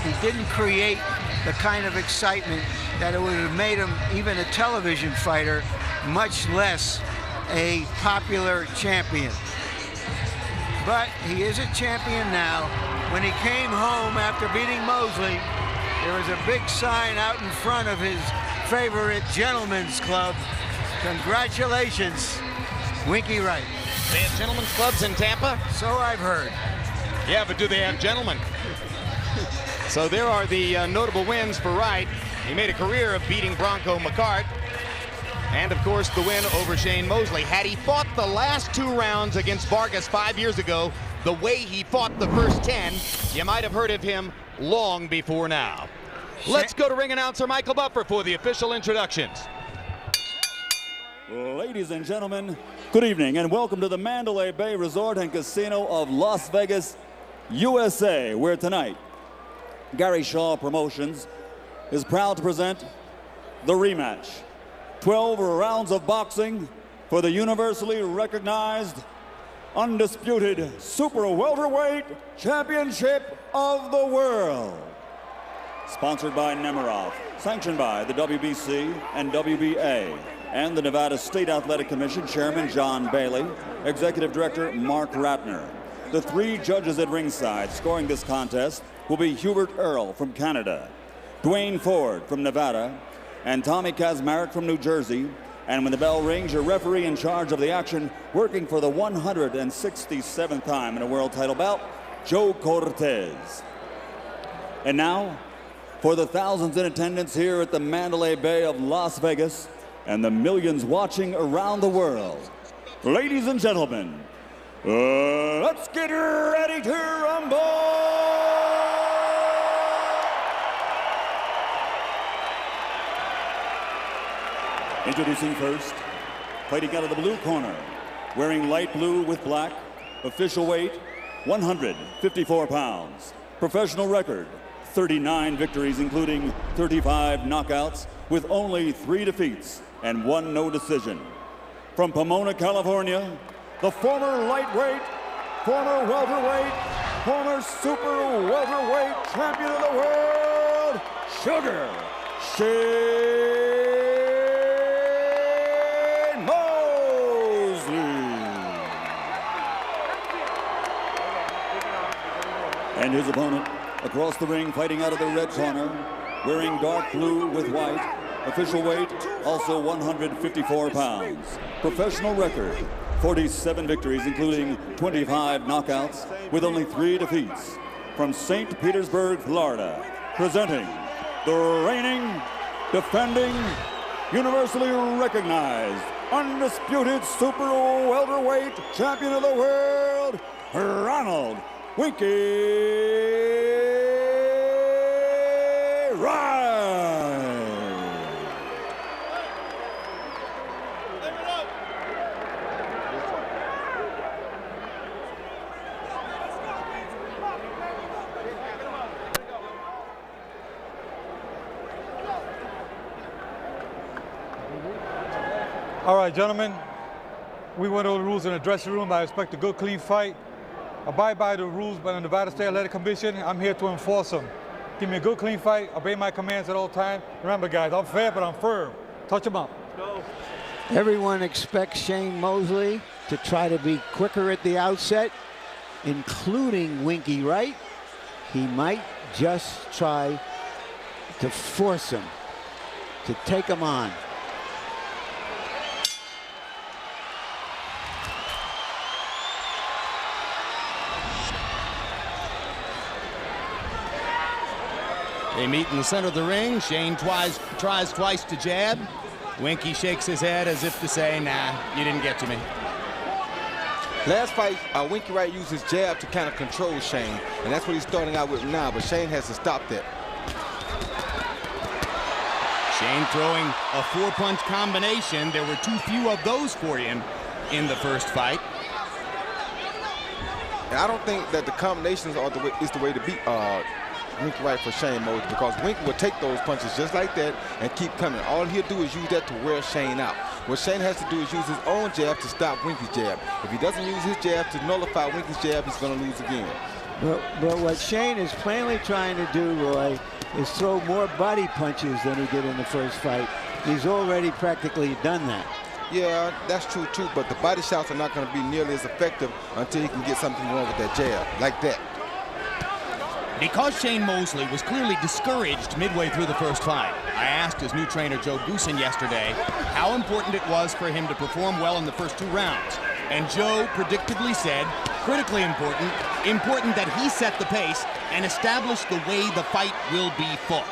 He didn't create the kind of excitement that it would have made him even a television fighter, much less a popular champion. But he is a champion now. When he came home after beating Mosley, there was a big sign out in front of his favorite gentleman's club. Congratulations, Winky Wright.
They have gentlemen's clubs in Tampa?
So I've heard.
Yeah, but do they have gentlemen? So there are the notable wins for Wright. He made a career of beating Bronco McCart. And, of course, the win over Shane Mosley. Had he fought the last 2 rounds against Vargas 5 years ago, the way he fought the first 10, you might have heard of him long before now. Let's go to ring announcer Michael Buffer for the official introductions.
Ladies and gentlemen, good evening and welcome to the Mandalay Bay Resort and Casino of Las Vegas, USA, where tonight Gary Shaw Promotions is proud to present the rematch. 12 rounds of boxing for the universally recognized, undisputed Super Welterweight Championship of the World. Sponsored by Nemiroff, sanctioned by the WBC and WBA, and the Nevada State Athletic Commission Chairman John Bailey, Executive Director Mark Ratner. The 3 judges at ringside scoring this contest will be Hubert Earl from Canada, Dwayne Ford from Nevada, and Tommy Kazmarek from New Jersey. And when the bell rings, your referee in charge of the action, working for the 167th time in a world title bout, Joe Cortez. And now, for the thousands in attendance here at the Mandalay Bay of Las Vegas and the millions watching around the world, ladies and gentlemen, let's get ready to rumble! Introducing first, fighting out of the blue corner, wearing light blue with black, official weight 154 pounds, professional record 39 victories including 35 knockouts with only 3 defeats and 1 no decision. From Pomona, California, the former lightweight, former welterweight, former super welterweight champion of the world, Sugar Shane Mosley. And his opponent, across the ring, fighting out of the red corner, wearing dark blue with white, Official weight, also 154 pounds. Professional record, 47 victories, including 25 knockouts, with only 3 defeats. From St. Petersburg, Florida, presenting the reigning, defending, universally recognized, undisputed super welterweight champion of the world, Ronald Winky Wright.
All right, gentlemen, we went over the rules in the dressing room. I expect a good, clean fight. Abide by the rules by the Nevada State Athletic Commission. I'm here to enforce them. Give me a good, clean fight. Obey my commands at all times. Remember, guys, I'm fair, but I'm firm. Touch them up. Go.
Everyone expects Shane Mosley to try to be quicker at the outset, including Winky Wright. He might just try to force him, to take him on.
They meet in the center of the ring. Shane tries twice to jab. Winky shakes his head as if to say, nah, you didn't get to me.
Last fight, Winky Wright used his jab to kind of control Shane, and that's what he's starting out with now, but Shane has to stop that.
Shane throwing a 4-punch combination. There were too few of those for him in the first fight.
And I don't think that the combinations are is the way to beat Winky Wright for Shane Mosley, because Winky will take those punches just like that and keep coming. All he'll do is use that to wear Shane out. What Shane has to do is use his own jab to stop Winky's jab. If he doesn't use his jab to nullify Winky's jab, he's going to lose again.
But what Shane is plainly trying to do, Roy, is throw more body punches than he did in the first fight. He's already practically done that.
Yeah, that's true too, but the body shots are not going to be nearly as effective until he can get something wrong with that jab, like that.
Because Shane Mosley was clearly discouraged midway through the first fight, I asked his new trainer Joe Goosen yesterday how important it was for him to perform well in the first 2 rounds. And Joe predictably said, critically important, important that he set the pace and establish the way the fight will be fought.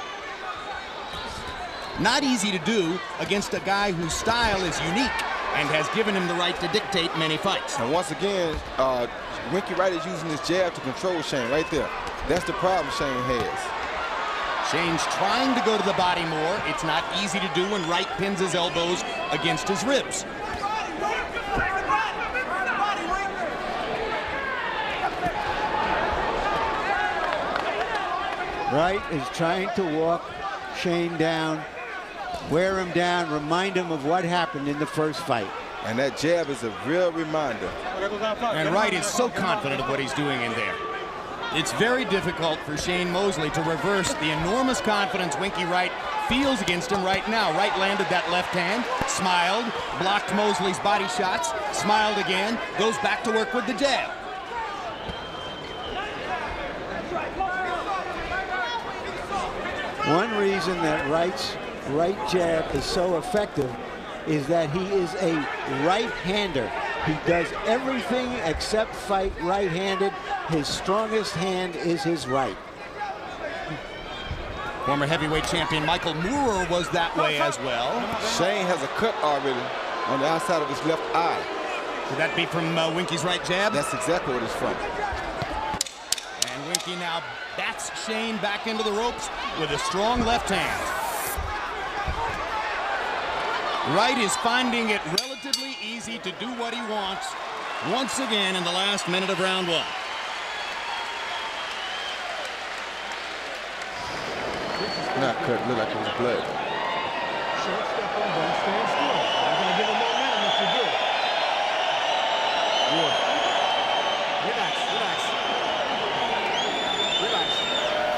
Not easy to do against a guy whose style is unique and has given him the right to dictate many fights.
And once again, Winky Wright is using his jab to control Shane right there. That's the problem Shane has.
Shane's trying to go to the body more. It's not easy to do when Wright pins his elbows against his ribs.
Wright is trying to walk Shane down, wear him down, remind him of what happened in the first fight.
And that jab is a real reminder.
And Wright is so confident of what he's doing in there. It's very difficult for Shane Mosley to reverse the enormous confidence Winky Wright feels against him right now. Wright landed that left hand, smiled, blocked Mosley's body shots, smiled again, goes back to work with the jab.
One reason that Wright's right jab is so effective is that he is a right-hander. He does everything except fight right-handed. His strongest hand is his right.
Former heavyweight champion Michael Moorer was that way as well.
Shane has a cut already on the outside of his left eye.
Could that be from Winky's right jab?
That's exactly what it's from.
And Winky now bats Shane back into the ropes with a strong left hand. Wright is finding it relatively easy to do what he wants once again in the last minute of round 1.
Not cut, look like it was blood.
Short step on one, stand still. You're going to give him momentum if you do. Good. Relax, relax. Relax.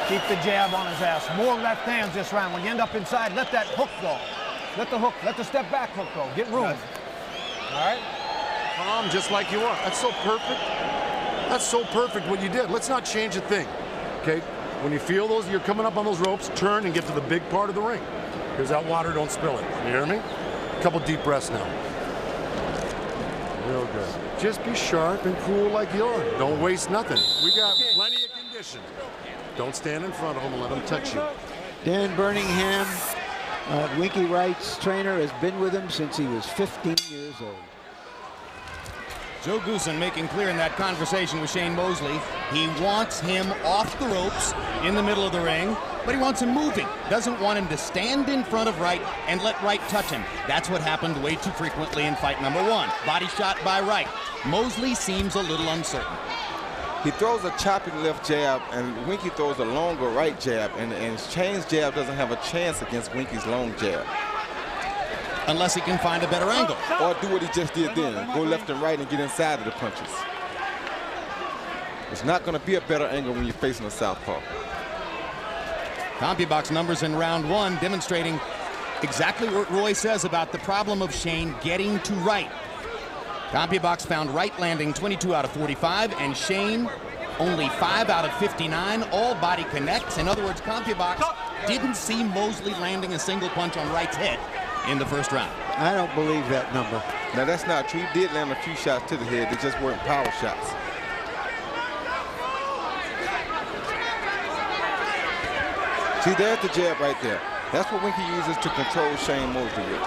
Keep the jab on his ass. More left hands this round. When you end up inside, let that hook go. Let the hook, let the step back hook go. Get room. All right?
Calm, just like you are. That's so perfect. That's so perfect what you did. Let's not change a thing, okay? When you feel those, you're coming up on those ropes, turn and get to the big part of the ring. Here's that water, don't spill it. You hear me? A couple deep breaths now. Real good. Just be sharp and cool like you are. Don't waste nothing. We got plenty of conditions. Don't stand in front of them and let them touch you.
Dan Birmingham, Winky Wright's trainer, has been with him since he was 15 years old.
Joe Goosen making clear in that conversation with Shane Mosley, he wants him off the ropes in the middle of the ring, but he wants him moving. Doesn't want him to stand in front of Wright and let Wright touch him. That's what happened way too frequently in fight number 1. Body shot by Wright. Mosley seems a little uncertain.
He throws a choppy left jab, and Winky throws a longer right jab, and Shane's jab doesn't have a chance against Winky's long jab.
Unless he can find a better angle.
Or do what he just did then, go left and right and get inside of the punches. It's not going to be a better angle when you're facing a southpaw.
CompuBox numbers in round 1 demonstrating exactly what Roy says about the problem of Shane getting to Wright. CompuBox found Wright landing 22 out of 45 and Shane only 5 out of 59. All body connects. In other words, CompuBox didn't see Mosley landing a single punch on Wright's head in the first round.
I don't believe that number.
Now that's not true. He did land a few shots to the head. They just weren't power shots. See, there's the jab right there. That's what Winky uses to control Shane Mosley with.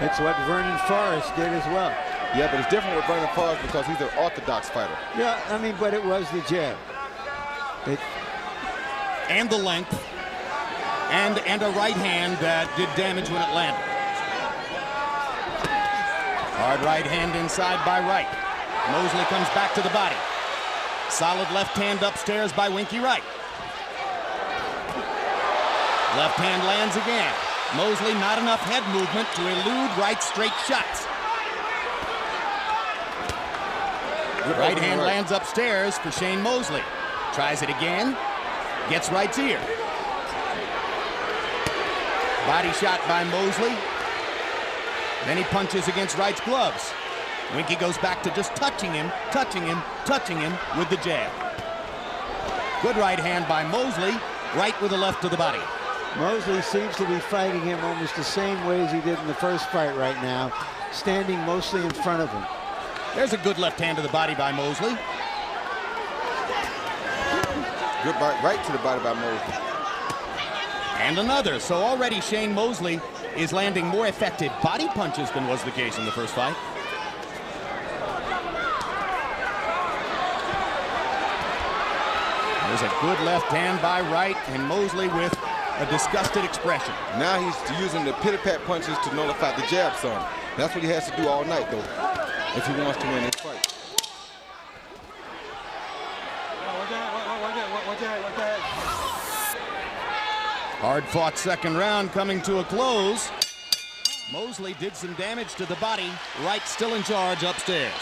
It's what Vernon Forrest did as well.
Yeah, but it's different with Vernon Forrest because he's an orthodox fighter.
Yeah, I mean, but it was the jab.
And the length. And a right hand that did damage when it landed. Hard right hand inside by Wright. Mosley comes back to the body. Solid left hand upstairs by Winky Wright. Left hand lands again. Mosley not enough head movement to elude Wright's straight shots. Right hand lands upstairs for Shane Mosley. Tries it again. Gets Wright's ear. Body shot by Mosley. Then he punches against Wright's gloves. Winky goes back to just touching him with the jab. Good right hand by Mosley. Right with the left to the body.
Mosley seems to be fighting him almost the same way as he did in the first fight right now, standing mostly in front of him.
There's a good left hand to the body by Mosley.
Good right to the body by Mosley.
And another. So already Shane Mosley is landing more effective body punches than was the case in the first fight. There's a good left hand by Wright, and Mosley with a disgusted expression.
Now he's using the pity-pat punches to nullify the jabs on him. That's what he has to do all night, though, if he wants to win this fight.
Hard-fought second round coming to a close. Mosley did some damage to the body. Wright still in charge upstairs.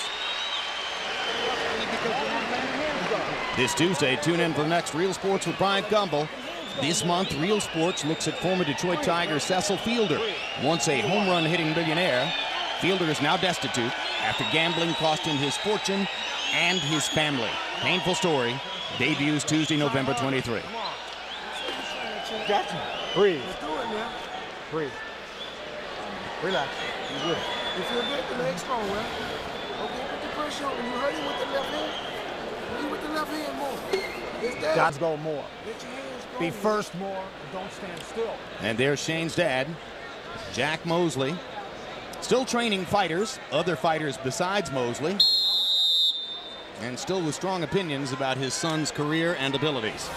This Tuesday, tune in for next Real Sports with Brian Gumbel. This month, Real Sports looks at former Detroit Tiger Cecil Fielder. Once a home run hitting millionaire, Fielder is now destitute after gambling cost him his fortune and his family. Painful story. Debuts Tuesday, November 23.
Jackson, breathe. Breathe. Relax. You good.
You feel good? The leg's strong, well. Okay, put the pressure on. When you hurt him with the left hand, hit with the left hand more.
God's go more.
Let your hands go.
Be first more. Don't stand still.
And there's Shane's dad, Jack Mosley. Still training fighters, other fighters besides Mosley. And still with strong opinions about his son's career and abilities.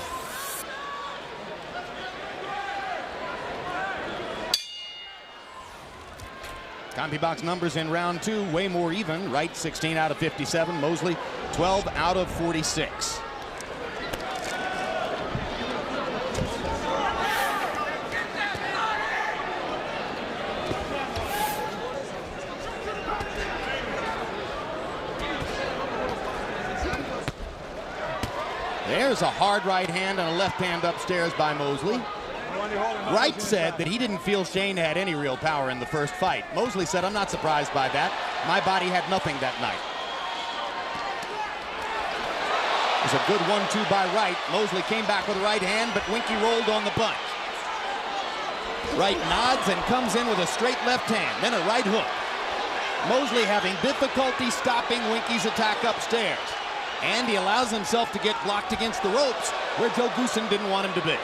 CompuBox numbers in round 2, way more even. Wright 16 out of 57, Mosley 12 out of 46. There's a hard right hand and a left hand upstairs by Mosley. Wright said that he didn't feel Shane had any real power in the first fight. Mosley said, I'm not surprised by that. My body had nothing that night. There's was a good 1-2 by Wright. Mosley came back with a right hand, but Winky rolled on the punch. Wright nods and comes in with a straight left hand, then a right hook. Mosley having difficulty stopping Winky's attack upstairs. And he allows himself to get blocked against the ropes where Joe Goosen didn't want him to be.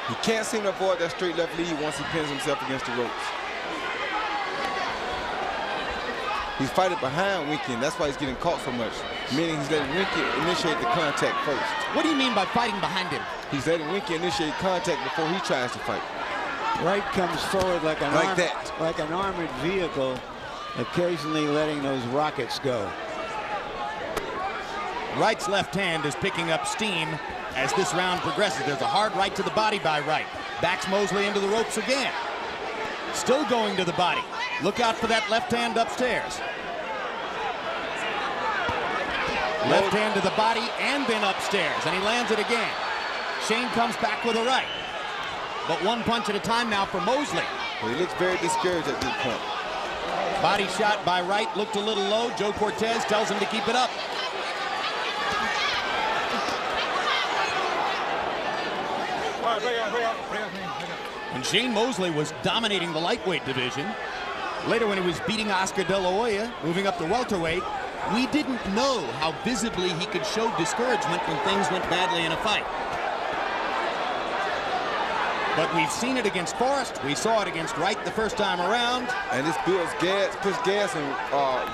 He can't seem to avoid that straight left lead once he pins himself against the ropes. He's fighting behind Winky, and that's why he's getting caught so much, meaning he's letting Winky initiate the contact first.
What do you mean by fighting behind him?
He's letting Winky initiate contact before he tries to fight.
Wright comes forward like an armored vehicle, occasionally letting those rockets go.
Wright's left hand is picking up steam as this round progresses. There's a hard right to the body by Wright. Backs Mosley into the ropes again. Still going to the body. Look out for that left hand upstairs. Left hand to the body and then upstairs, and he lands it again. Shane comes back with a right. But one punch at a time now for Mosley.
Well, he looks very discouraged at this point.
Body shot by Wright looked a little low. Joe Cortez tells him to keep it up. When Shane Mosley was dominating the lightweight division, later when he was beating Oscar De La Hoya, moving up to welterweight, we didn't know how visibly he could show discouragement when things went badly in a fight. But we've seen it against Forrest. We saw it against Wright the first time around.
And this builds gas, puts gas in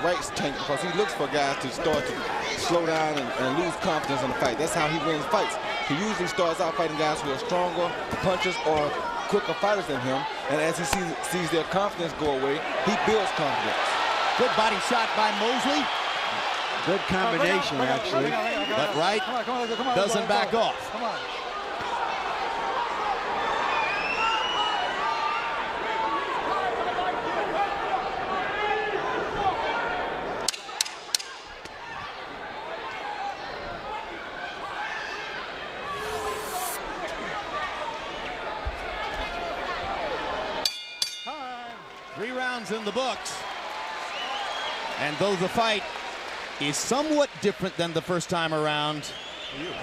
Wright's tank because he looks for guys to start to slow down and lose confidence in the fight. That's how he wins fights. He usually starts out fighting guys who are stronger punchers or quicker fighters than him. And as he sees their confidence go away, he builds confidence.
Good body shot by Mosley.
Good combination, actually.
But Wright doesn't back off.
Come on.
In the books. And though the fight is somewhat different than the first time around,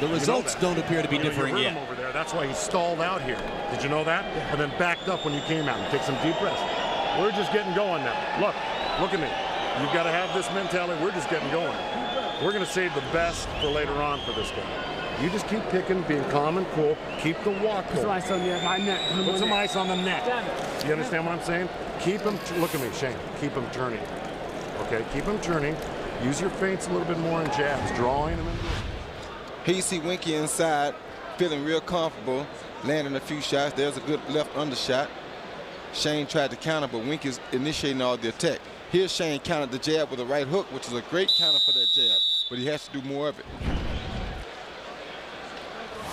the results don't appear to be differing yet.
Over there. That's why he stalled out here. Did you know that? And then backed up when you came out and took some deep breaths. We're just getting going now. Look at me. You've got to have this mentality. We're just getting going. We're going to save the best for later on for this guy. You just keep picking, being calm and cool. Keep the walk going.
Put some ice on my neck.
Put some ice on the neck. You understand what I'm saying? Keep him, look at me, Shane. Keep him turning. Okay, keep him turning. Use your feints a little bit more and jabs, drawing him in.
Here you see Winky inside, feeling real comfortable, landing a few shots. There's a good left undershot. Shane tried to counter, but Winky's initiating all the attack. Here Shane countered the jab with a right hook, which is a great counter for that jab, but he has to do more of it.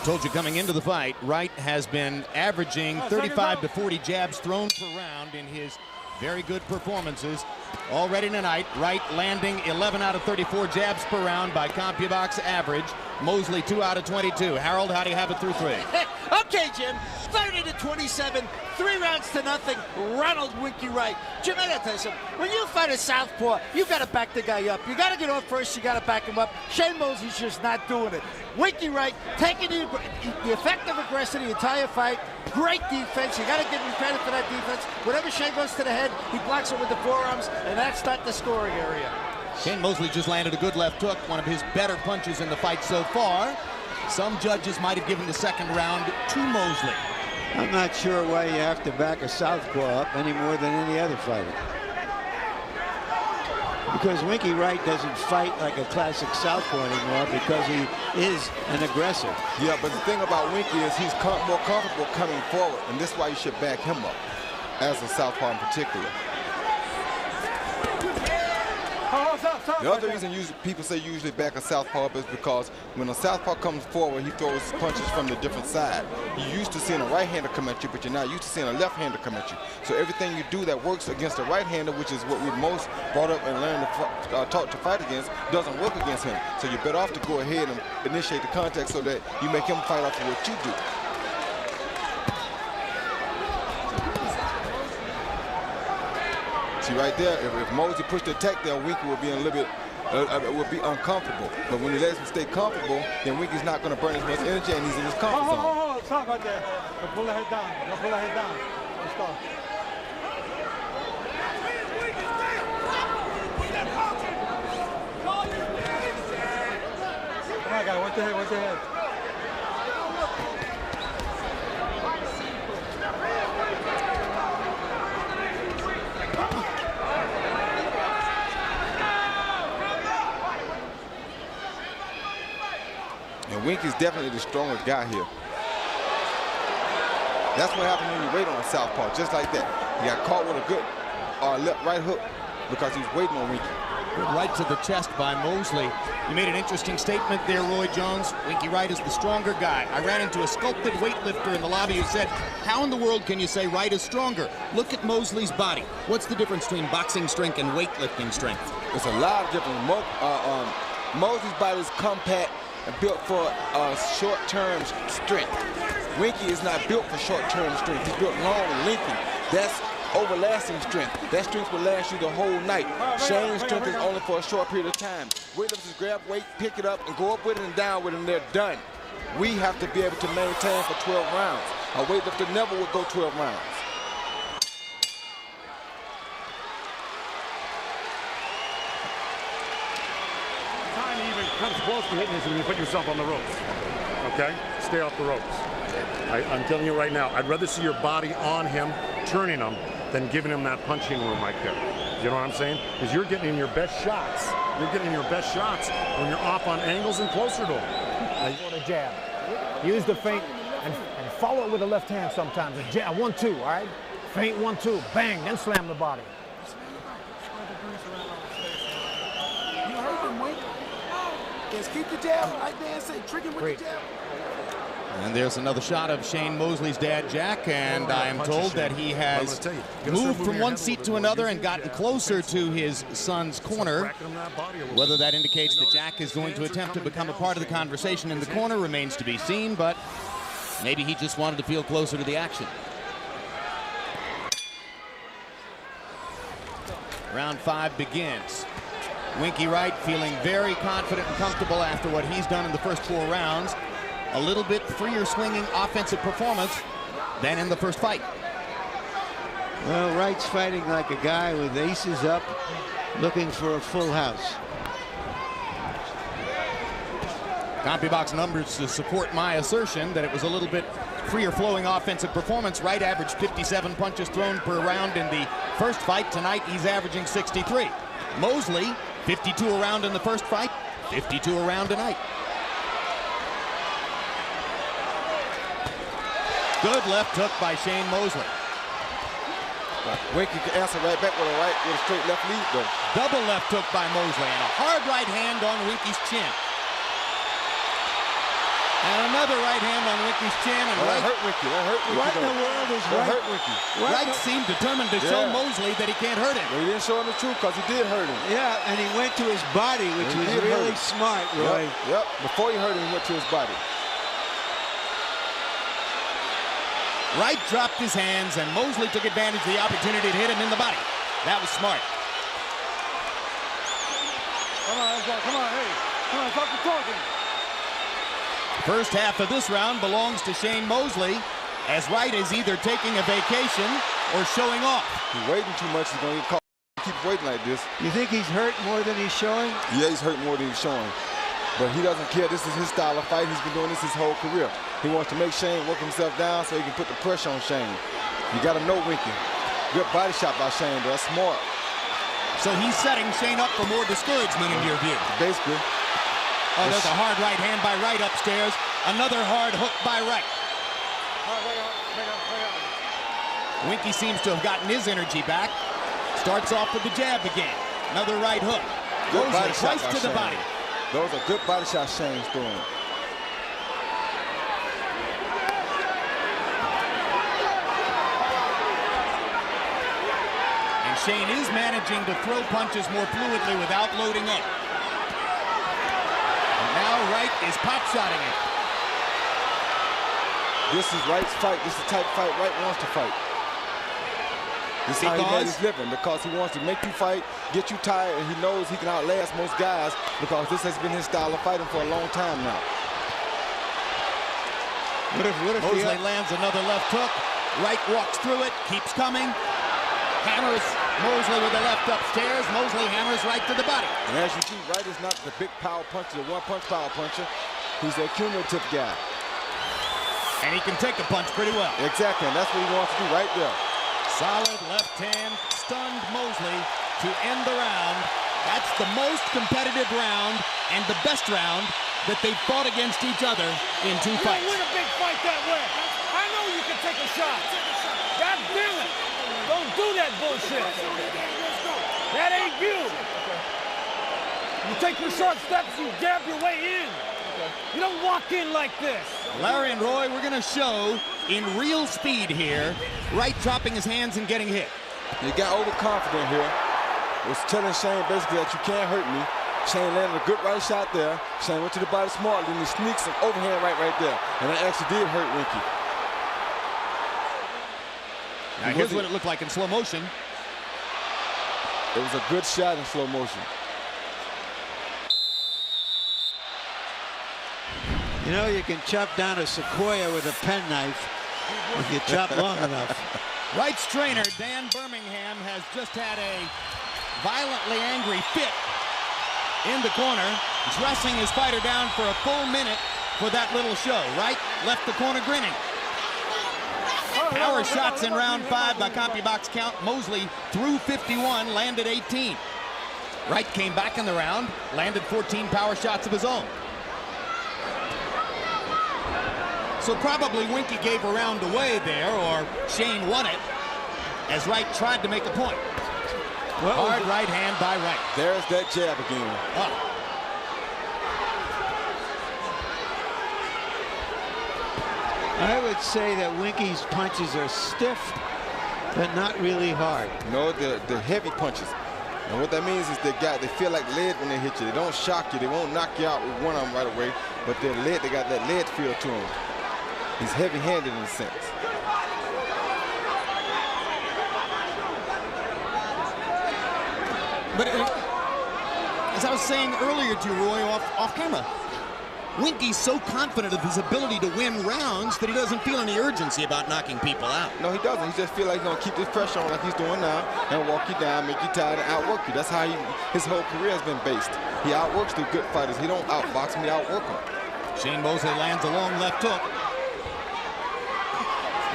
Told you coming into the fight, Wright has been averaging 35 to 40 jabs thrown per round in his very good performances. Already tonight, Wright landing 11 out of 34 jabs per round by CompuBox average. Mosley 2 out of 22. Harold, how do you have it through 3?
Okay, Jim. 30 to 27, 3 rounds to nothing. Ronald Winky Wright. Jim, I gotta tell you something. When you fight a southpaw, you gotta back the guy up. You gotta get off first. You gotta back him up. Shane Mosley's just not doing it. Winky Wright taking the effective aggression the entire fight. Great defense. You gotta give him credit for that defense. Whenever Shane goes to the head, he blocks it with the forearms, and that's not the scoring area.
Shane Mosley just landed a good left hook, one of his better punches in the fight so far. Some judges might have given the second round to Mosley.
I'm not sure why you have to back a southpaw up any more than any other fighter. Because Winky Wright doesn't fight like a classic southpaw anymore because he is an aggressor.
Yeah, but the thing about Winky is he's more comfortable coming forward, and this is why you should back him up, as a southpaw in particular. The other reason people say usually back a southpaw up is because when a southpaw comes forward, he throws punches from the different side. You're used to seeing a right-hander come at you, but you're not used to seeing a left-hander come at you. So everything you do that works against a right-hander, which is what we've most brought up and learned to taught to fight against, doesn't work against him. So you're better off to go ahead and initiate the contact so that you make him fight off of what you do. See right there, if Mosley pushed the attack there, Winky would be in a little bit will be uncomfortable. But when he lets him stay comfortable, then Winky's not going to burn as much energy, and he's in his comfort zone.
Oh, stop right there. Don't pull the head down. Don't pull the head down. Let's go. Come on, guy. Watch your head. Watch your head.
And Winky's definitely the stronger guy here. That's what happens when you wait on a southpaw, just like that. He got caught with a good right hook because he was waiting on Winky.
Good right to the chest by Mosley. You made an interesting statement there, Roy Jones. Winky Wright is the stronger guy. I ran into a sculpted weightlifter in the lobby who said, how in the world can you say Wright is stronger? Look at Mosley's body. What's the difference between boxing strength and weightlifting strength?
It's a lot of difference. Mosley's body is compact and built for short-term strength. Winky is not built for short-term strength. He's built long and lengthy. That's overlasting strength. That strength will last you the whole night. Shane's strength is only for a short period of time. Weightlifters grab weight, pick it up, and go up with it and down with it, and they're done. We have to be able to maintain for 12 rounds. A weightlifter never would go 12 rounds.
Comes close to hitting this when you put yourself on the ropes. Okay? Stay off the ropes. I'm telling you right now, I'd rather see your body on him, turning him, than giving him that punching room right there. You know what I'm saying? Because you're getting in your best shots. You're getting your best shots when you're off on angles and closer to him.
For the jab. Use the feint and follow it with the left hand sometimes. A jab, 1-2, all right? Feint, 1-2, bang, then slam the body.
You heard him, Wink. Just keep the jab, like Dan said, trick him with the jab.
And there's another shot of Shane Mosley's dad, Jack, and I am told that he has moved from one seat to another and gotten closer to his son's corner. Whether that indicates that Jack is going to attempt to become a part of the conversation in the corner remains to be seen, but maybe he just wanted to feel closer to the action. Round 5 begins. Winky Wright feeling very confident and comfortable after what he's done in the first 4 rounds. A little bit freer swinging offensive performance than in the first fight.
Well, Wright's fighting like a guy with aces up, looking for a full house.
CompuBox numbers to support my assertion that it was a little bit freer flowing offensive performance. Wright averaged 57 punches thrown per round in the first fight. Tonight he's averaging 63. Mosley, 52 a round in the first fight, 52 a round tonight. Good left hook by Shane Mosley.
Winky can answer right back with a straight left lead, though.
Double left hook by Mosley and a hard right hand on Winky's chin. And another right hand on Winky's chin. And
that hurt Winky. That hurt Winky.
What in the world is Wright?
Hurt Winky.
Wright seemed determined to show Mosley that he can't hurt him.
Well, he didn't show him the truth because he did hurt him.
Yeah, and he went to his body, which was really smart, Roy.
Yep. Before he hurt him, he went to his body.
Wright dropped his hands, and Mosley took advantage of the opportunity to hit him in the body. That was smart.
Come on, come on, hey. Come on, stop the talking.
First half of this round belongs to Shane Mosley, as Wright is either taking a vacation or showing off.
He's waiting too much. He's going to get caught. Keep waiting like this.
You think he's hurt more than he's showing?
Yeah, he's hurt more than he's showing. But he doesn't care. This is his style of fight. He's been doing this his whole career. He wants to make Shane work himself down so he can put the pressure on Shane. You got to know Winky. Good body shot by Shane, but that's smart.
So he's setting Shane up for more discouragement in your view.
Basically.
Oh, there's a hard right hand by Wright upstairs. Another hard hook by Wright. Winky seems to have gotten his energy back. Starts off with the jab again. Another right hook.
Good body shot
right to the body.
Those are good body shots Shane's throwing.
And Shane is managing to throw punches more fluidly without loading up. And now Wright is pop-shotting it.
This is Wright's fight. This is the type of fight Wright wants to fight. This is how he made his living, because he wants to make you fight, get you tired, and he knows he can outlast most guys because this has been his style of fighting for a long time now.
Mosley lands another left hook. Wright walks through it, keeps coming. Hammers Mosley with the left upstairs. Mosley hammers right to the body.
And as you see, Wright is not the big power puncher, the one-punch power puncher. He's a cumulative guy.
And he can take a punch pretty well.
Exactly, and that's what he wants to do right there.
Solid left hand, stunned Mosley to end the round. That's the most competitive round and the best round that they've fought against each other in 2 fights.
You don't win a big fight that way. I know you can take a shot. God damn it. Don't do that bullshit. That ain't you. You take your short steps, you jab your way in. You don't walk in like this.
Larry and Roy, we're going to show in real speed here. Wright dropping his hands and getting hit.
He got overconfident here. Was telling Shane basically that you can't hurt me. Shane landed a good right shot there. Shane went to the body smart, then he sneaks an overhand right there. And that actually did hurt Winky.
Now here's what it looked like in slow motion.
It was a good shot in slow motion.
You know, you can chop down a sequoia with a penknife if you chop long enough.
Wright's trainer, Dan Birmingham, has just had a violently angry fit in the corner, dressing his fighter down for a full minute for that little show. Wright left the corner grinning. Power shots in round 5 by CompuBox count. Mosley threw 51, landed 18. Wright came back in the round, landed 14 power shots of his own. So probably Winky gave a round away there, or Shane won it, as Wright tried to make a point. Well, hard right hand by Wright.
There's that jab again.
I would say that Winky's punches are stiff, but not really hard.
No, the heavy punches. And what that means is they feel like lead when they hit you. They don't shock you. They won't knock you out with one arm right away, but they're lead. They got that lead feel to them. He's heavy-handed in a sense.
But as I was saying earlier to you, Roy, off camera, Winky's so confident of his ability to win rounds that he doesn't feel any urgency about knocking people out.
No, he doesn't. He just feels like he's going to keep this pressure on like he's doing now and walk you down, make you tired, and outwork you. That's how his whole career has been based. He outworks the good fighters. He don't outbox them, he outwork them.
Shane Mosley lands a long left hook.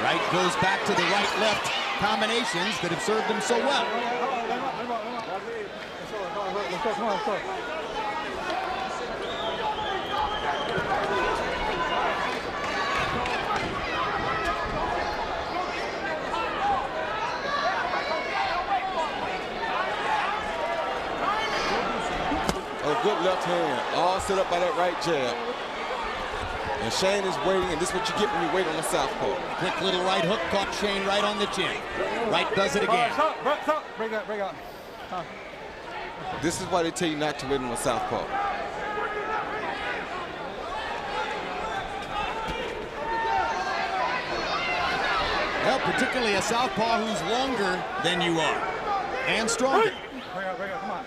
Wright goes back to the right-left combinations that have served him so well.
A good left hand, all set up by that right jab. And Shane is waiting, and this is what you get when you wait on the southpaw.
Quick little right hook caught Shane right on the chin. Wright does it again.
Stop. Break out.
This is why they tell you not to wait on the southpaw.
Well, particularly a southpaw who's longer than you are and stronger.
Break out, come on.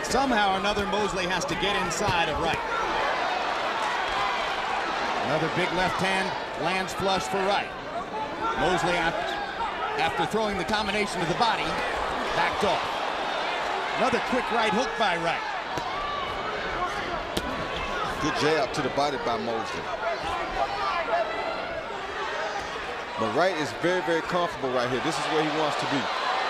Somehow or another, Mosley has to get inside of Wright. Another big left hand lands flush for Wright. Mosley, after throwing the combination to the body, backed off. Another quick right hook by Wright.
Good jab to the body by Mosley. But Wright is very, very comfortable right here. This is where he wants to be.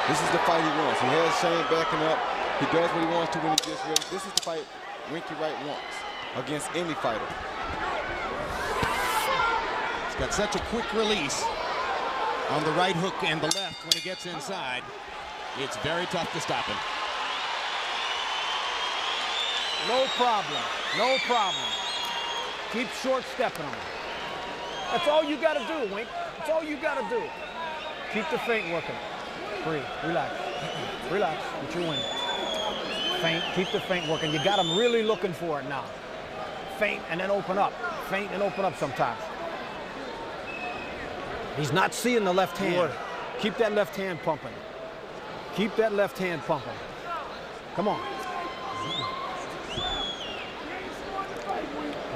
This is the fight he wants. He has Shane backing up. He does what he wants to when he gets ready. This is the fight Winky Wright wants against any fighter.
He's got such a quick release on the right hook and the left when he gets inside. It's very tough to stop him.
No problem. No problem. Keep short stepping him. That's all you got to do, Wink. That's all you got to do. Keep the feint working. Breathe. Relax. Relax. Get your win. Feint. Keep the feint working. You got him really looking for it now. Feint and then open up. Feint and open up sometimes. He's not seeing the left hand. Keep that left hand pumping. Keep that left hand pumping. Come on.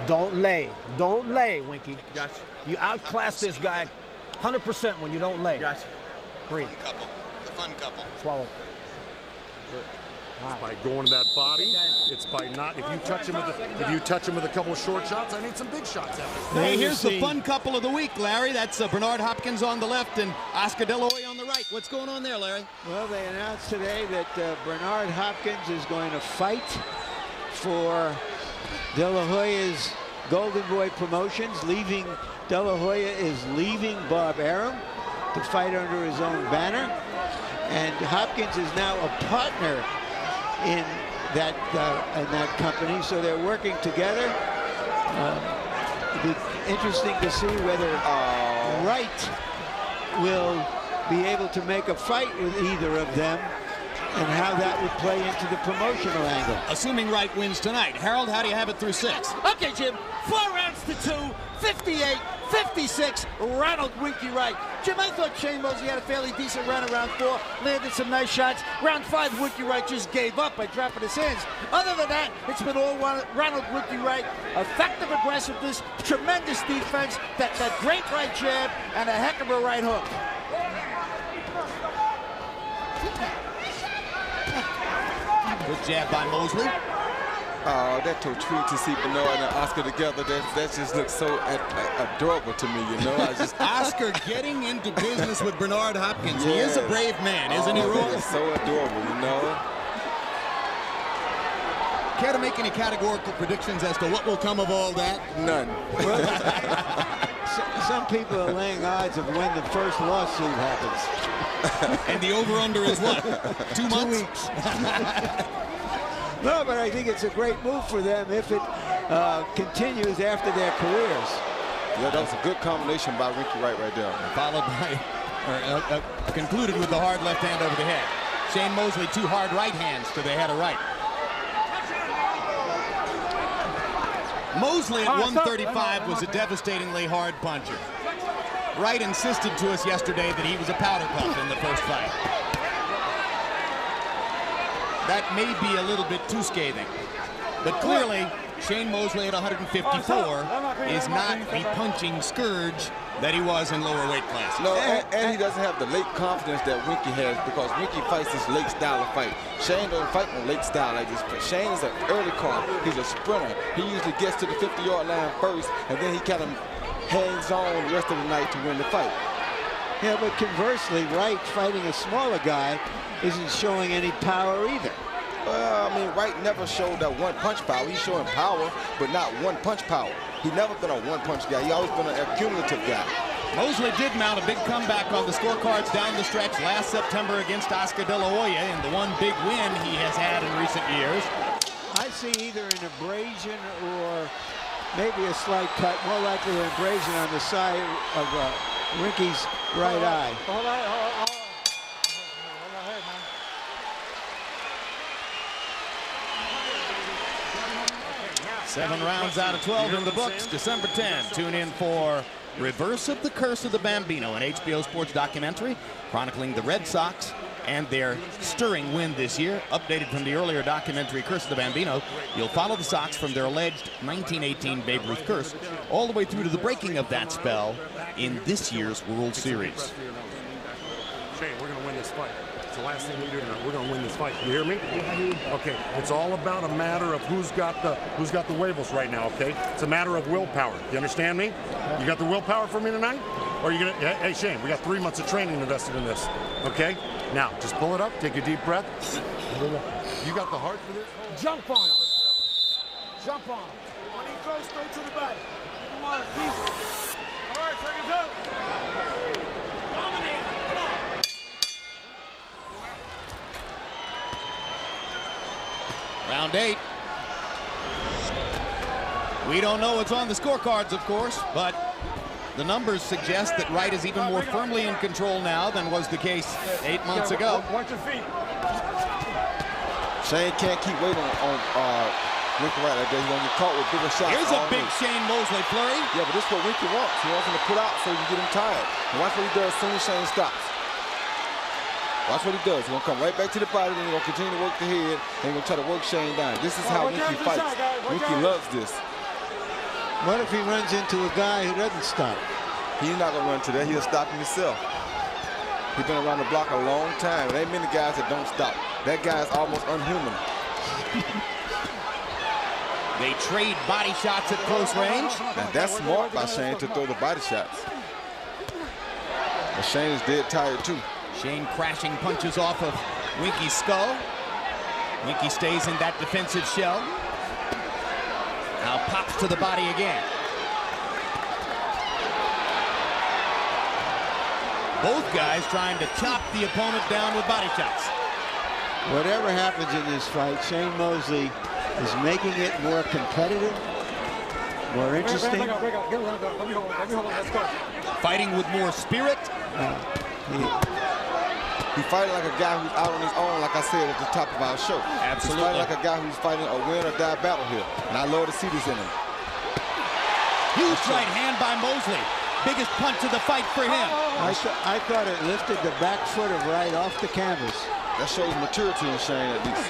Don't lay. Don't lay, Winky.
Gotcha.
You outclass this guy 100% when you don't lay.
Gotcha.
Breathe.
Couple. The fun couple.
Swallow.
It's by going to that body. It's by not. If you touch him with a couple of short shots, I need some big shots after.
Hey, here's the fun couple of the week, Larry. That's Bernard Hopkins on the left and Oscar De La Hoya on the right. What's going on there, Larry?
Well, they announced today that Bernard Hopkins is going to fight for De La Hoya's Golden Boy Promotions. De La Hoya is leaving Bob Arum to fight under his own banner. And Hopkins is now a partner in that company, so they're working together. It'll be interesting to see whether Wright will be able to make a fight with either of them and how that would play into the promotional angle.
Assuming Wright wins tonight. Harold, how do you have it through 6?
Okay, Jim. 4 rounds to 2, 58-56, Ronald Winky Wright. Jim, I thought Shane Mosley had a fairly decent run around 4, landed some nice shots. Round 5, Winky Wright just gave up by dropping his hands. Other than that, it's been all Ronald Winky Wright. Effective aggressiveness, tremendous defense, that great right jab, and a heck of a right hook.
Good jab by Mosley.
That treat to see Bernard and Oscar together, that just looks so adorable to me, you know.
Oscar getting into business with Bernard Hopkins. Yes. He is a brave man, isn't he, Roy?
It's so adorable, you know.
Care to make any categorical predictions as to what will come of all that?
None.
Some people are laying odds of when the first lawsuit happens.
And the over-under is what? 2 months?
2 weeks. No, but I think it's a great move for them if it continues after their careers.
Yeah, that was a good combination by Winky Wright right there.
Followed by, concluded with the hard left hand over the head. Shane Mosley, 2 hard right hands to the head of Wright. Mosley at 135 was a devastatingly hard puncher. Wright insisted to us yesterday that he was a powder puff in the first fight. That may be a little bit too scathing. But clearly, Shane Mosley at 154 is not the punching scourge that he was in lower weight classes.
No, and he doesn't have the late confidence that Winky has, because Winky fights this late style of fight. Shane doesn't fight no late style like this. Shane is an early car. He's a sprinter. He usually gets to the 50-yard line first, and then he kind of hangs on the rest of the night to win the fight.
Yeah, but conversely, Wright fighting a smaller guy isn't showing any power either.
Well, I mean, Wright never showed that one-punch power. He's showing power, but not one-punch power. He's never been a one-punch guy. He's always been an accumulative guy.
Mosley did mount a big comeback on the scorecards down the stretch last September against Oscar De La Hoya in the one big win he has had in recent years.
I see either an abrasion or maybe a slight cut, more likely an abrasion on the side of Winky's right eye.
Hold on.
7 rounds out of 12 in the books. December 10. Tune in for Reverse of the Curse of the Bambino, an HBO Sports documentary chronicling the Red Sox and their stirring win this year. Updated from the earlier documentary Curse of the Bambino, you'll follow the Sox from their alleged 1918 Babe Ruth curse all the way through to the breaking of that spell in this year's World Series.
Shane, we're going to win this fight. It's the last thing we do tonight. We're going to win this fight. You hear me? Okay. It's all about a matter of who's got the waivers right now. Okay. It's a matter of willpower. You understand me? You got the willpower for me tonight? Or are you gonna? Hey Shane, we got 3 months of training invested in this. Okay. Now just pull it up. Take a deep breath. You got the heart for this?
Jump on him. Jump on him.
When he goes straight to the back. Come on, easy. All right, seconds up. Dominate. Come on.
Round 8. We don't know what's on the scorecards, of course, but the numbers suggest that Wright is even more firmly in control now than was the case 8 months ago.
Watch your feet.
Shane can't keep waiting on Winky Wright like that. He's going to get caught with bigger shots.
Here's a big Shane Mosley flurry.
Yeah, but this is what Winky wants. He wants him to put out so you can get him tired. And watch what he does as soon as Shane stops. Watch what he does. He's going to come right back to the body, then he's going to continue to work the head, and he's going to try to work Shane down. This is how Winky fights. Winky loves this.
What if he runs into a guy who doesn't stop?
He's not going to run to that. He'll stop him himself. He's been around the block a long time. There ain't many guys that don't stop. That guy's almost unhuman.
They trade body shots at close range.
Now that's smart by Shane to throw the body shots. But Shane is dead tired too.
Shane crashing punches off of Winky's skull. Winky stays in that defensive shell. Now pops to the body again. Both guys trying to chop the opponent down with body shots.
Whatever happens in this fight, Shane Mosley is making it more competitive, more interesting.
Fighting with more spirit.
He fighting like a guy who's out on his own, like I said at the top of our show.
Absolutely.
He's fighting like a guy who's fighting a win or die battle here. And I love to see this in him.
Huge right hand by Mosley. Biggest punch of the fight for him.
I thought it lifted the back foot of Wright off the canvas.
That shows maturity in Shane at least.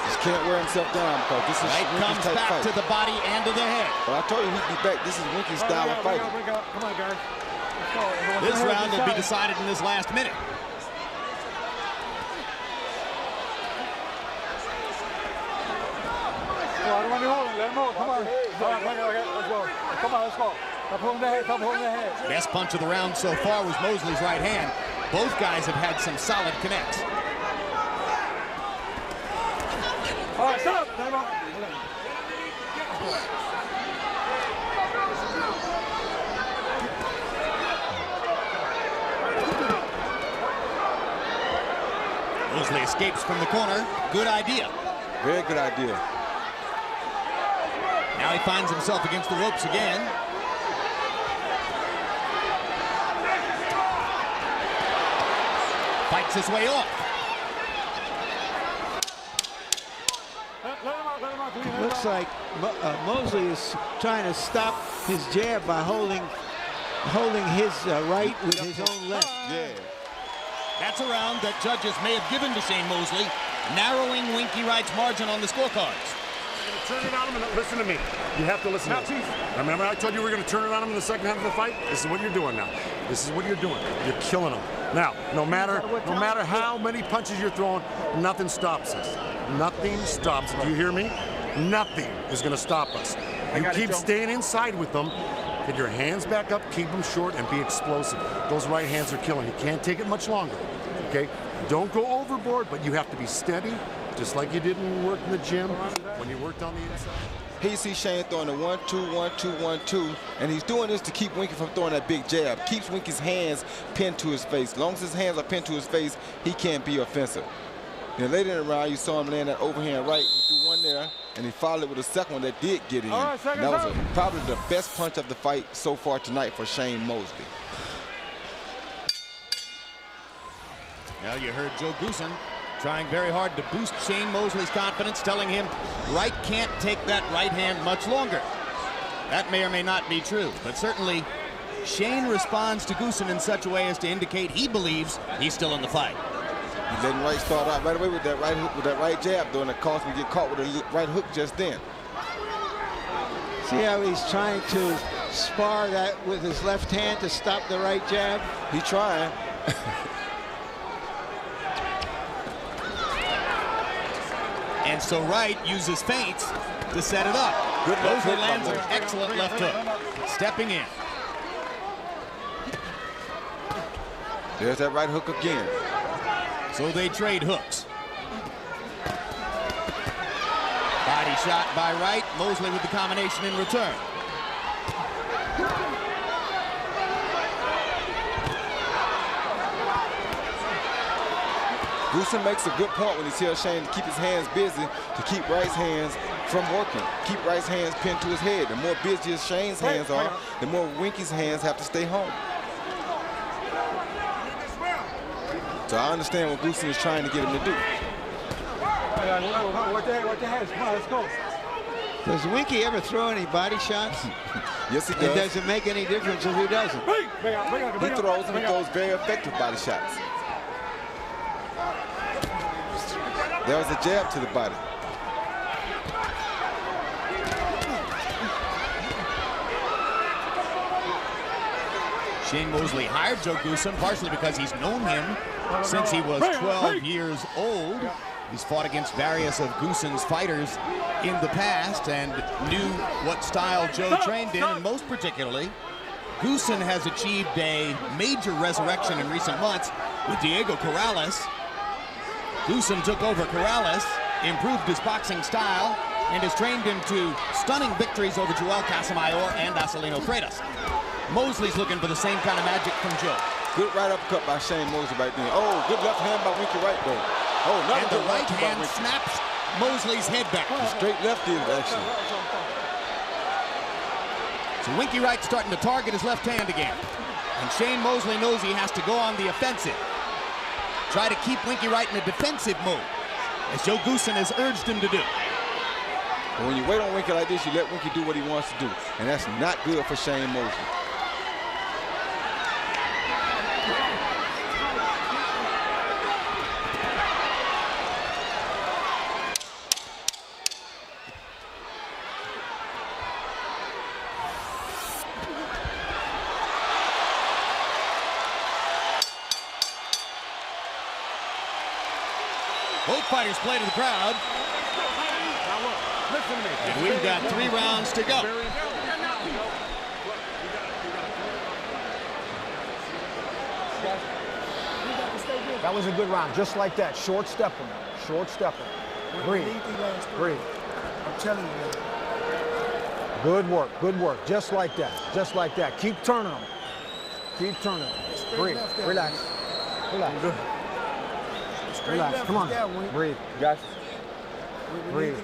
Just can't wear himself down because this is
Wright comes back
fight.
to the body and to the head.
But I told you he'd be back. This is Winky's style of fighting.
Come on, guys.
This round will be decided in this last minute.
I don't want to hold it. Let him hold. Come on. All right, let's go. Come on, let's go. Stop holding the head. Stop holding the head.
Best punch of the round so far was Mosley's right hand. Both guys have had some solid connects.
All right, stop.
Mosley escapes from the corner. Good idea.
Very good idea.
Now he finds himself against the ropes again. Fights his way off.
Looks like Mosley is trying to stop his jab by holding his right with his own left.
Yeah.
That's a round that judges may have given to Shane Mosley, narrowing Winky Wright's margin on the scorecards.
Turn it on him and listen to me. You have to listen to me. Remember I told you we were going to turn it on him in the second half of the fight? This is what you're doing now. This is what you're doing. You're killing him. Now, no matter how many punches you're throwing, nothing stops us. Nothing stops. Do you hear me? Nothing is going to stop us. You keep staying inside with them. Get your hands back up, keep them short, and be explosive. Those right hands are killing. You can't take it much longer. Okay? Don't go overboard, but you have to be steady, just like you did when you worked in the gym, when you worked on the inside.
Here you see Shane throwing the 1-2, 1-2, 1-2, and he's doing this to keep Winky from throwing that big jab. Keeps Winky's hands pinned to his face. As long as his hands are pinned to his face, he can't be offensive. Then later in the round, you saw him land that overhand right. He threw one there, and he followed it with a second one that did get in.
All right,
that was probably the best punch of the fight so far tonight for Shane Mosley.
Now you heard Joe Goosen trying very hard to boost Shane Mosley's confidence, telling him Wright can't take that right hand much longer. That may or may not be true, but certainly Shane responds to Goosen in such a way as to indicate he believes he's still in the fight.
He's letting Wright start out right away with that right hook, with that right jab, though, and it caused him to get caught with a right hook just then.
See how he's trying to spar that with his left hand to stop the right jab?
He's trying.
And so Wright uses feints to set it up.
Good left
Mosley
hook,
lands an excellent left hook. Stepping in.
There's that right hook again.
So they trade hooks. Body shot by Wright. Mosley with the combination in return.
Goosen makes a good point when he tells Shane to keep his hands busy, to keep Wright's hands from working. Keep Wright's hands pinned to his head. The more busy Shane's hands are, the more Winky's hands have to stay home. So I understand what Goosen is trying to get him to do.
Work the heads. Come on, let's go.
Does Winky ever throw any body shots?
Yes, he does.
And does it make any difference if he doesn't?
He throws and he throws very effective body shots. There was a jab to the body.
Shane Mosley hired Joe Goosen partially because he's known him since he was 12 years old. He's fought against various of Goosen's fighters in the past and knew what style Joe trained in, and most particularly, Goosen has achieved a major resurrection in recent months with Diego Corrales. Goosen took over Corrales, improved his boxing style, and has trained him to stunning victories over Joel Casamayor and Acelino Freitas. Mosley's looking for the same kind of magic from Joe.
Good right uppercut by Shane Mosley right there. Oh, good left hand by Winky Wright though. Oh,
and the right hand snaps Mosley's head back.
The straight left did it, actually.
So Winky Wright's starting to target his left hand again. And Shane Mosley knows he has to go on the offensive. Try to keep Winky Wright in a defensive mode, as Joe Goosen has urged him to do.
But when you wait on Winky like this, you let Winky do what he wants to do. And that's not good for Shane Mosley.
Both fighters play to the crowd.
Listen to me.
And we've got 3 rounds to go.
That was a good round, just like that. Short stepper, short stepper. Breathe, breathe.
I'm telling you.
Good work, just like that, just like that. Keep turning them, keep turning them. Breathe, relax, relax. Relax, come on, breathe. Guys. Breathe.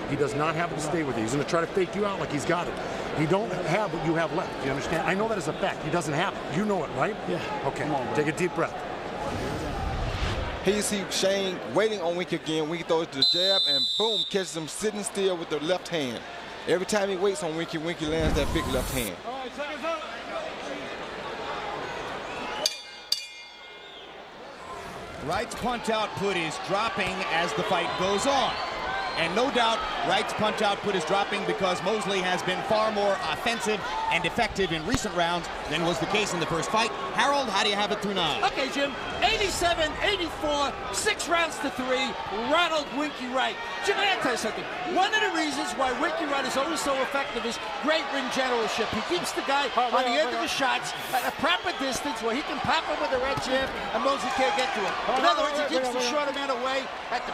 He does not have to stay with you. He's going to try to fake you out like he's got it. He don't have what you have left. You understand? I know that as a fact. He doesn't have it. You know it, right?
Yeah.
Okay. Come on, take a deep breath.
Here you see Shane waiting on Winky again. Winky throws the jab and boom, catches him sitting still with the left hand. Every time he waits on Winky, Winky lands that big left hand.
All right, seconds up.
Wright's punch output is dropping as the fight goes on. And no doubt, Wright's punch output is dropping because Mosley has been far more offensive and effective in recent rounds than was the case in the first fight. Harold, how do you have it through 9?
Okay, Jim. 87-84, 6 rounds to 3. Ronald Winky Wright. Jim, I gotta tell you something. One of the reasons why Winky Wright is always so effective is great ring generalship. He keeps the guy on the end of his shots at a proper distance where he can pop him with a right jab and Mosley can't get to him. In other words, he keeps the shorter man away at the,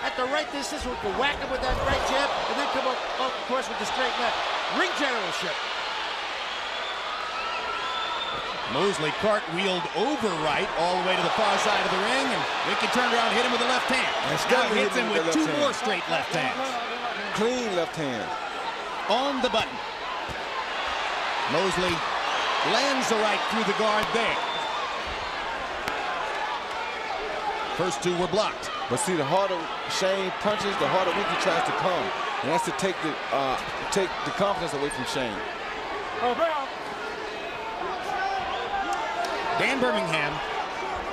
at the right distance where he can whack him with that right jab and then come up, of course, with the straight left. Ring generalship.
Mosley cartwheeled over Wright all the way to the far side of the ring, and Winky turned around and hit him with the left hand.
And
now hits him with 2 more straight left hands.
Clean left hand.
On the button. Mosley lands the right through the guard there. First 2 were blocked.
But see, the harder Shane punches, the harder Winky tries to come. And that's to take the confidence away from Shane.
Dan Birmingham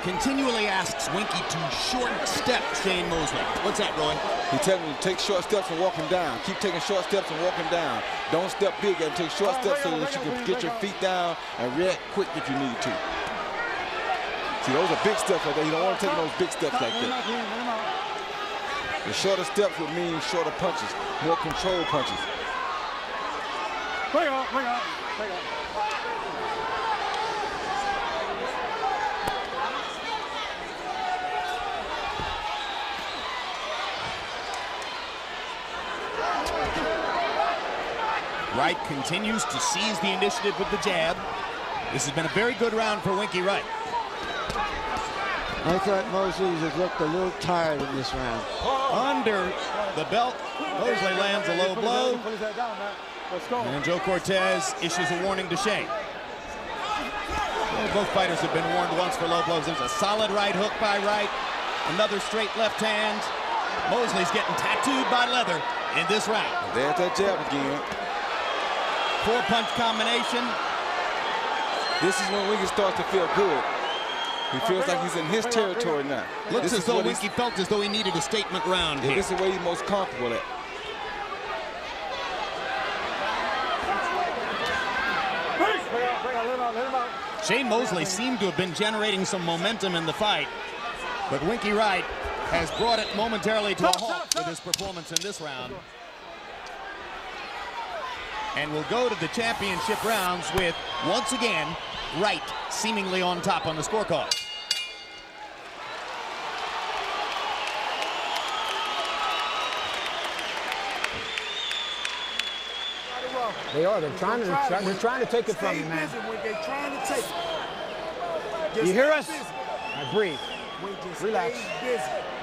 continually asks Winky to short step Shane Mosley. What's that, Roy?
He tells him to take short steps and walk him down. Keep taking short steps and walk him down. Don't step big and take short steps so that you can get your feet down and react quick if you need to. See, those are big steps like that. You don't want to take those big steps like that. The shorter steps would mean shorter punches, more controlled punches.
Bring up.
Wright continues to seize the initiative with the jab. This has been a very good round for Winky Wright.
I thought Mosley has looked a little tired in this round.
Under the belt, Mosley lands a low blow. And Joe Cortez issues a warning to Shane. Well, both fighters have been warned once for low blows. There's a solid right hook by Wright. Another straight left hand. Mosley's getting tattooed by leather in this round.
There's that jab again.
4-punch combination.
This is when Winky starts to feel good. He feels like he's in his territory now.
Looks as though Winky felt as though he needed a statement round here.
This is where he's most comfortable at.
Shane Mosley seemed to have been generating some momentum in the fight, but Winky Wright has brought it momentarily to a halt with his performance in this round. And we'll go to the championship rounds with, once again, Wright seemingly on top on the scorecard.
They are. They're trying to take it from you, man.
They're trying to take it.
You hear us? All right, breathe. Relax.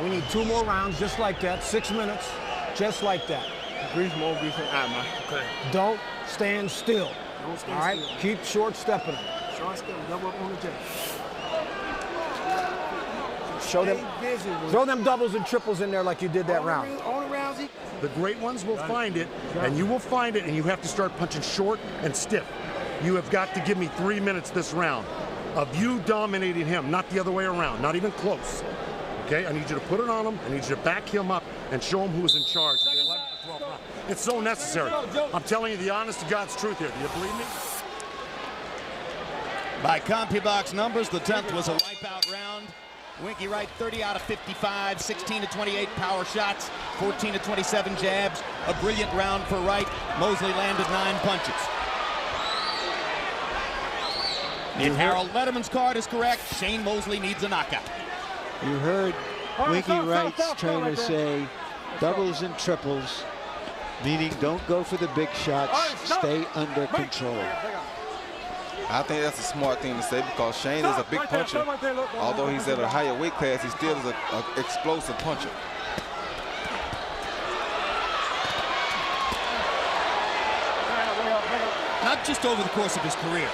We need 2 more rounds just like that. 6 minutes, just like that.
Breathe more, breathe more. All right, man. Okay.
Don't stand still.
Don't stand
all right?
still.
Keep short stepping.
Short step, double up on the jab.
Show them. Throw them doubles and triples in there like you did that round.
All the rounds.
The great ones will find it, and you will find it, and you have to start punching short and stiff. You have got to give me 3 minutes this round of you dominating him, not the other way around, not even close. Okay, I need you to put it on him. I need you to back him up and show him who's in charge. It's so necessary. I'm telling you the honest to God's truth here. Do you believe me?
By CompuBox numbers, the 10th was a wipeout round. Winky Wright 30 out of 55, 16 to 28 power shots, 14 to 27 jabs. A brilliant round for Wright. Mosley landed 9 punches. If Harold Letterman's card is correct, Shane Mosley needs a knockout.
You heard Winky Wright's trainer say doubles and triples, meaning don't go for the big shots, stay under control.
I think that's a smart thing to say because Shane is a big puncher. Although he's at a higher weight class, he still is an explosive puncher.
Not just over the course of his career,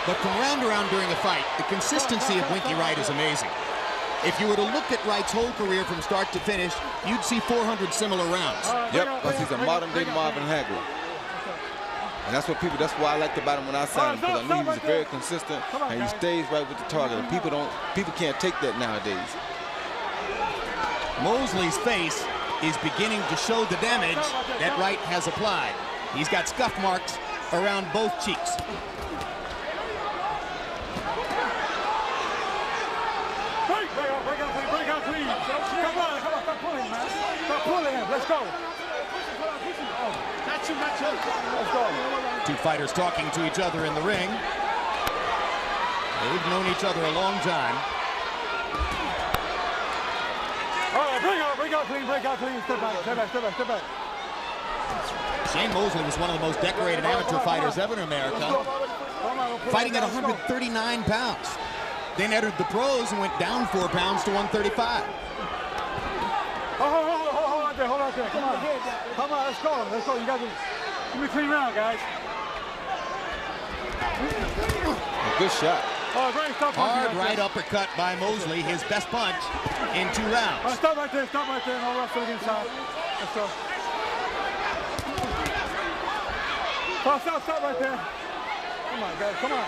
but from round to round during a fight, the consistency of Winky Wright is amazing. If you were to look at Wright's whole career from start to finish, you'd see 400 similar rounds.
Yep, because he's a modern-day Marvin Hagler. And that's what that's why I liked about him when I signed him, because I knew he was very consistent and he stays right with the target. And people can't take that nowadays.
Mosley's face is beginning to show the damage that Wright has applied. He's got scuff marks around both cheeks.
Break out, please. Come on, stop pulling, man. Stop pulling him. Let's go. Not you. Let's go.
2 fighters talking to each other in the ring. They've known each other a long time.
All right, break out clean. Step back.
Shane Mosley was one of the most decorated amateur fighters ever in America, fighting at 139 pounds. Then entered the pros and went down 4 pounds to 135.
Hold on there. Come on, let's go. You guys, give me a clean round, guys.
A good shot.
Hard right uppercut by Mosley, his best punch in 2 rounds.
Stop right there. No wrestling inside. Let's go. Stop right there. Come on, guys, come on.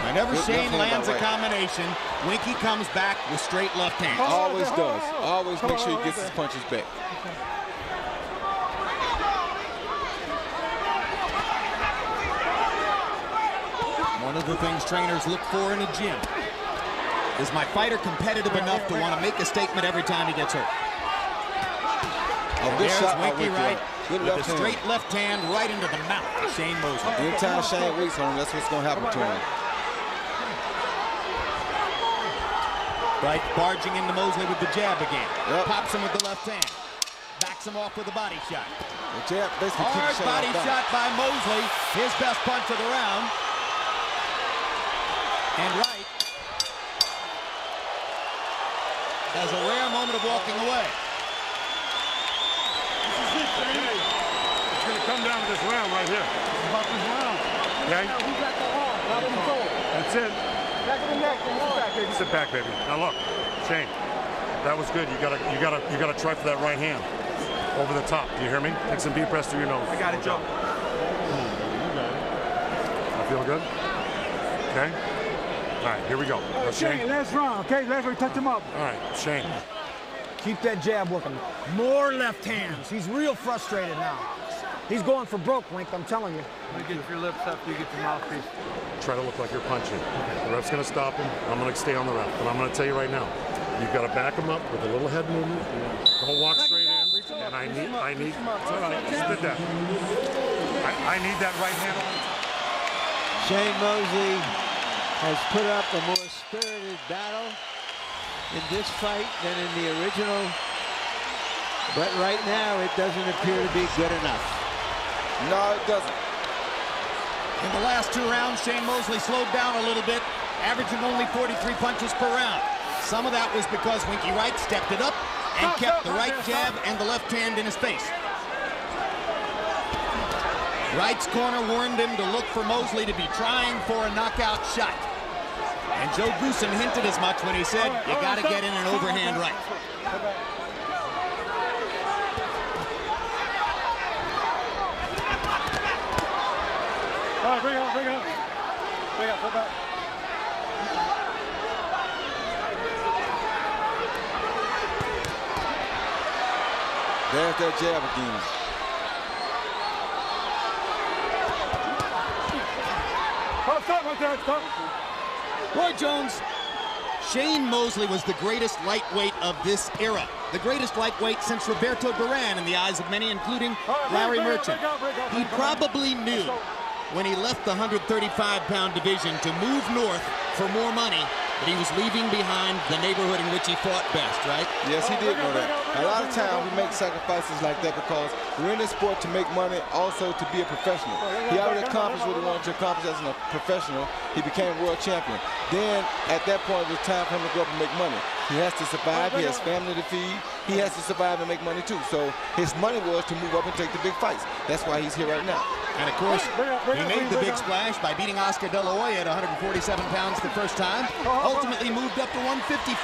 Whenever Shane lands a combination, Winky comes back with straight left hand.
Always does. Always make sure he gets his punches back.
One of the things trainers look for in a gym is my fighter competitive enough to want to make a statement every time he gets hurt.
Oh, good shot,
Winky Wright
with
a straight left hand right into the mouth of Shane Mosley.
Anytime Shane waits on him, that's what's going to happen to him.
Wright barging into Mosley with the jab again. Pops him with the left hand. Backs him off with a body shot.
The jab basically
hard body shot by Mosley. His best punch of the round. And Wright has a rare moment of walking away.
It's going to come down to this round right here.
It's about this round.
Yeah.
Who got the arm? Not control.
That's it.
Back of the neck.
Sit back, baby. Now look, Shane, that was good. You gotta try for that right hand. Over the top. Do you hear me? Take some deep breaths through your nose.
I got it, Joe.
I feel good? Okay. All right, here we go.
Shane, last round, okay? Last round, touch him up.
All right, Shane.
Keep that jab working. More left hands. He's real frustrated now. He's going for broke, Wink, I'm telling you.
You get your lips up, you get your mouthpiece.
Try to look like you're punching. The ref's going to stop him. I'm going to stay on the ref. But I'm going to tell you right now, you've got to back him up with a little head movement. Don't walk straight in. And I need, it's all right, just did that. I need that right hand on.
Shane Mosley has put up a more spirited battle in this fight than in the original. But right now, it doesn't appear to be good enough.
No, it doesn't.
In the last 2 rounds, Shane Mosley slowed down a little bit, averaging only 43 punches per round. Some of that was because Winky Wright stepped it up and kept the right jab and the left hand in his face. Wright's corner warned him to look for Mosley to be trying for a knockout shot. And Joe Goosen hinted as much when he said, you got to get in an overhand right.
All right, bring it up, bring it up. Bring it up, pull back.
There's that jab again.
Stop right there, stop.
Roy Jones, Shane Mosley was the greatest lightweight of this era. The greatest lightweight since Roberto Duran in the eyes of many, including Larry Merchant. He probably knew when he left the 135-pound division to move north for more money that he was leaving behind the neighborhood in which he fought best, right?
Yes, he did know that. A lot of times we make sacrifices like that because we're in this sport to make money, also to be a professional. He already accomplished what he wanted to accomplish as a professional. He became world champion. Then, at that point, it was time for him to go up and make money. He has to survive. He has family to feed. He has to survive and make money, too. So his money was to move up and take the big fights. That's why he's here right now.
And, of course, he made the big splash by beating Oscar De La Hoya at 147 pounds the first time. Ultimately moved up to 154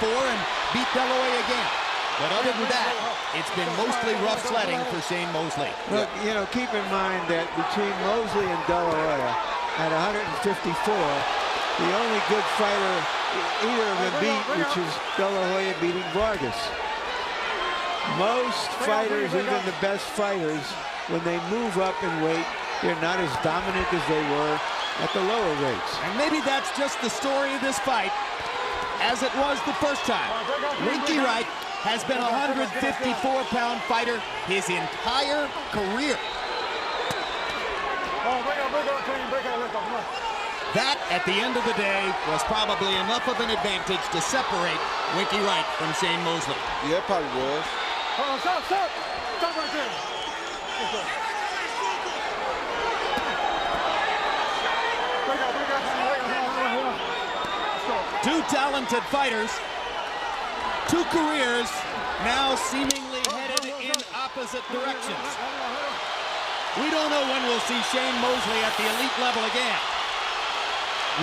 and beat De La Hoya again. But other than that, it's been mostly rough sledding for Shane Mosley.
Look, you know, keep in mind that between Mosley and De La Hoya at 154, the only good fighter either of them beat, which is De La Hoya beating Vargas. Most fighters, even the best fighters, when they move up in weight, they're not as dominant as they were at the lower weights.
And maybe that's just the story of this fight, as it was the first time. Winky Wright has been a 154-pound fighter his entire career. That, at the end of the day, was probably enough of an advantage to separate Winky Wright from Shane Mosley.
Yeah, it probably was.
Stop, stop! Stop right there!
Two talented fighters, two careers now seemingly headed in opposite directions. We don't know when we'll see Shane Mosley at the elite level again.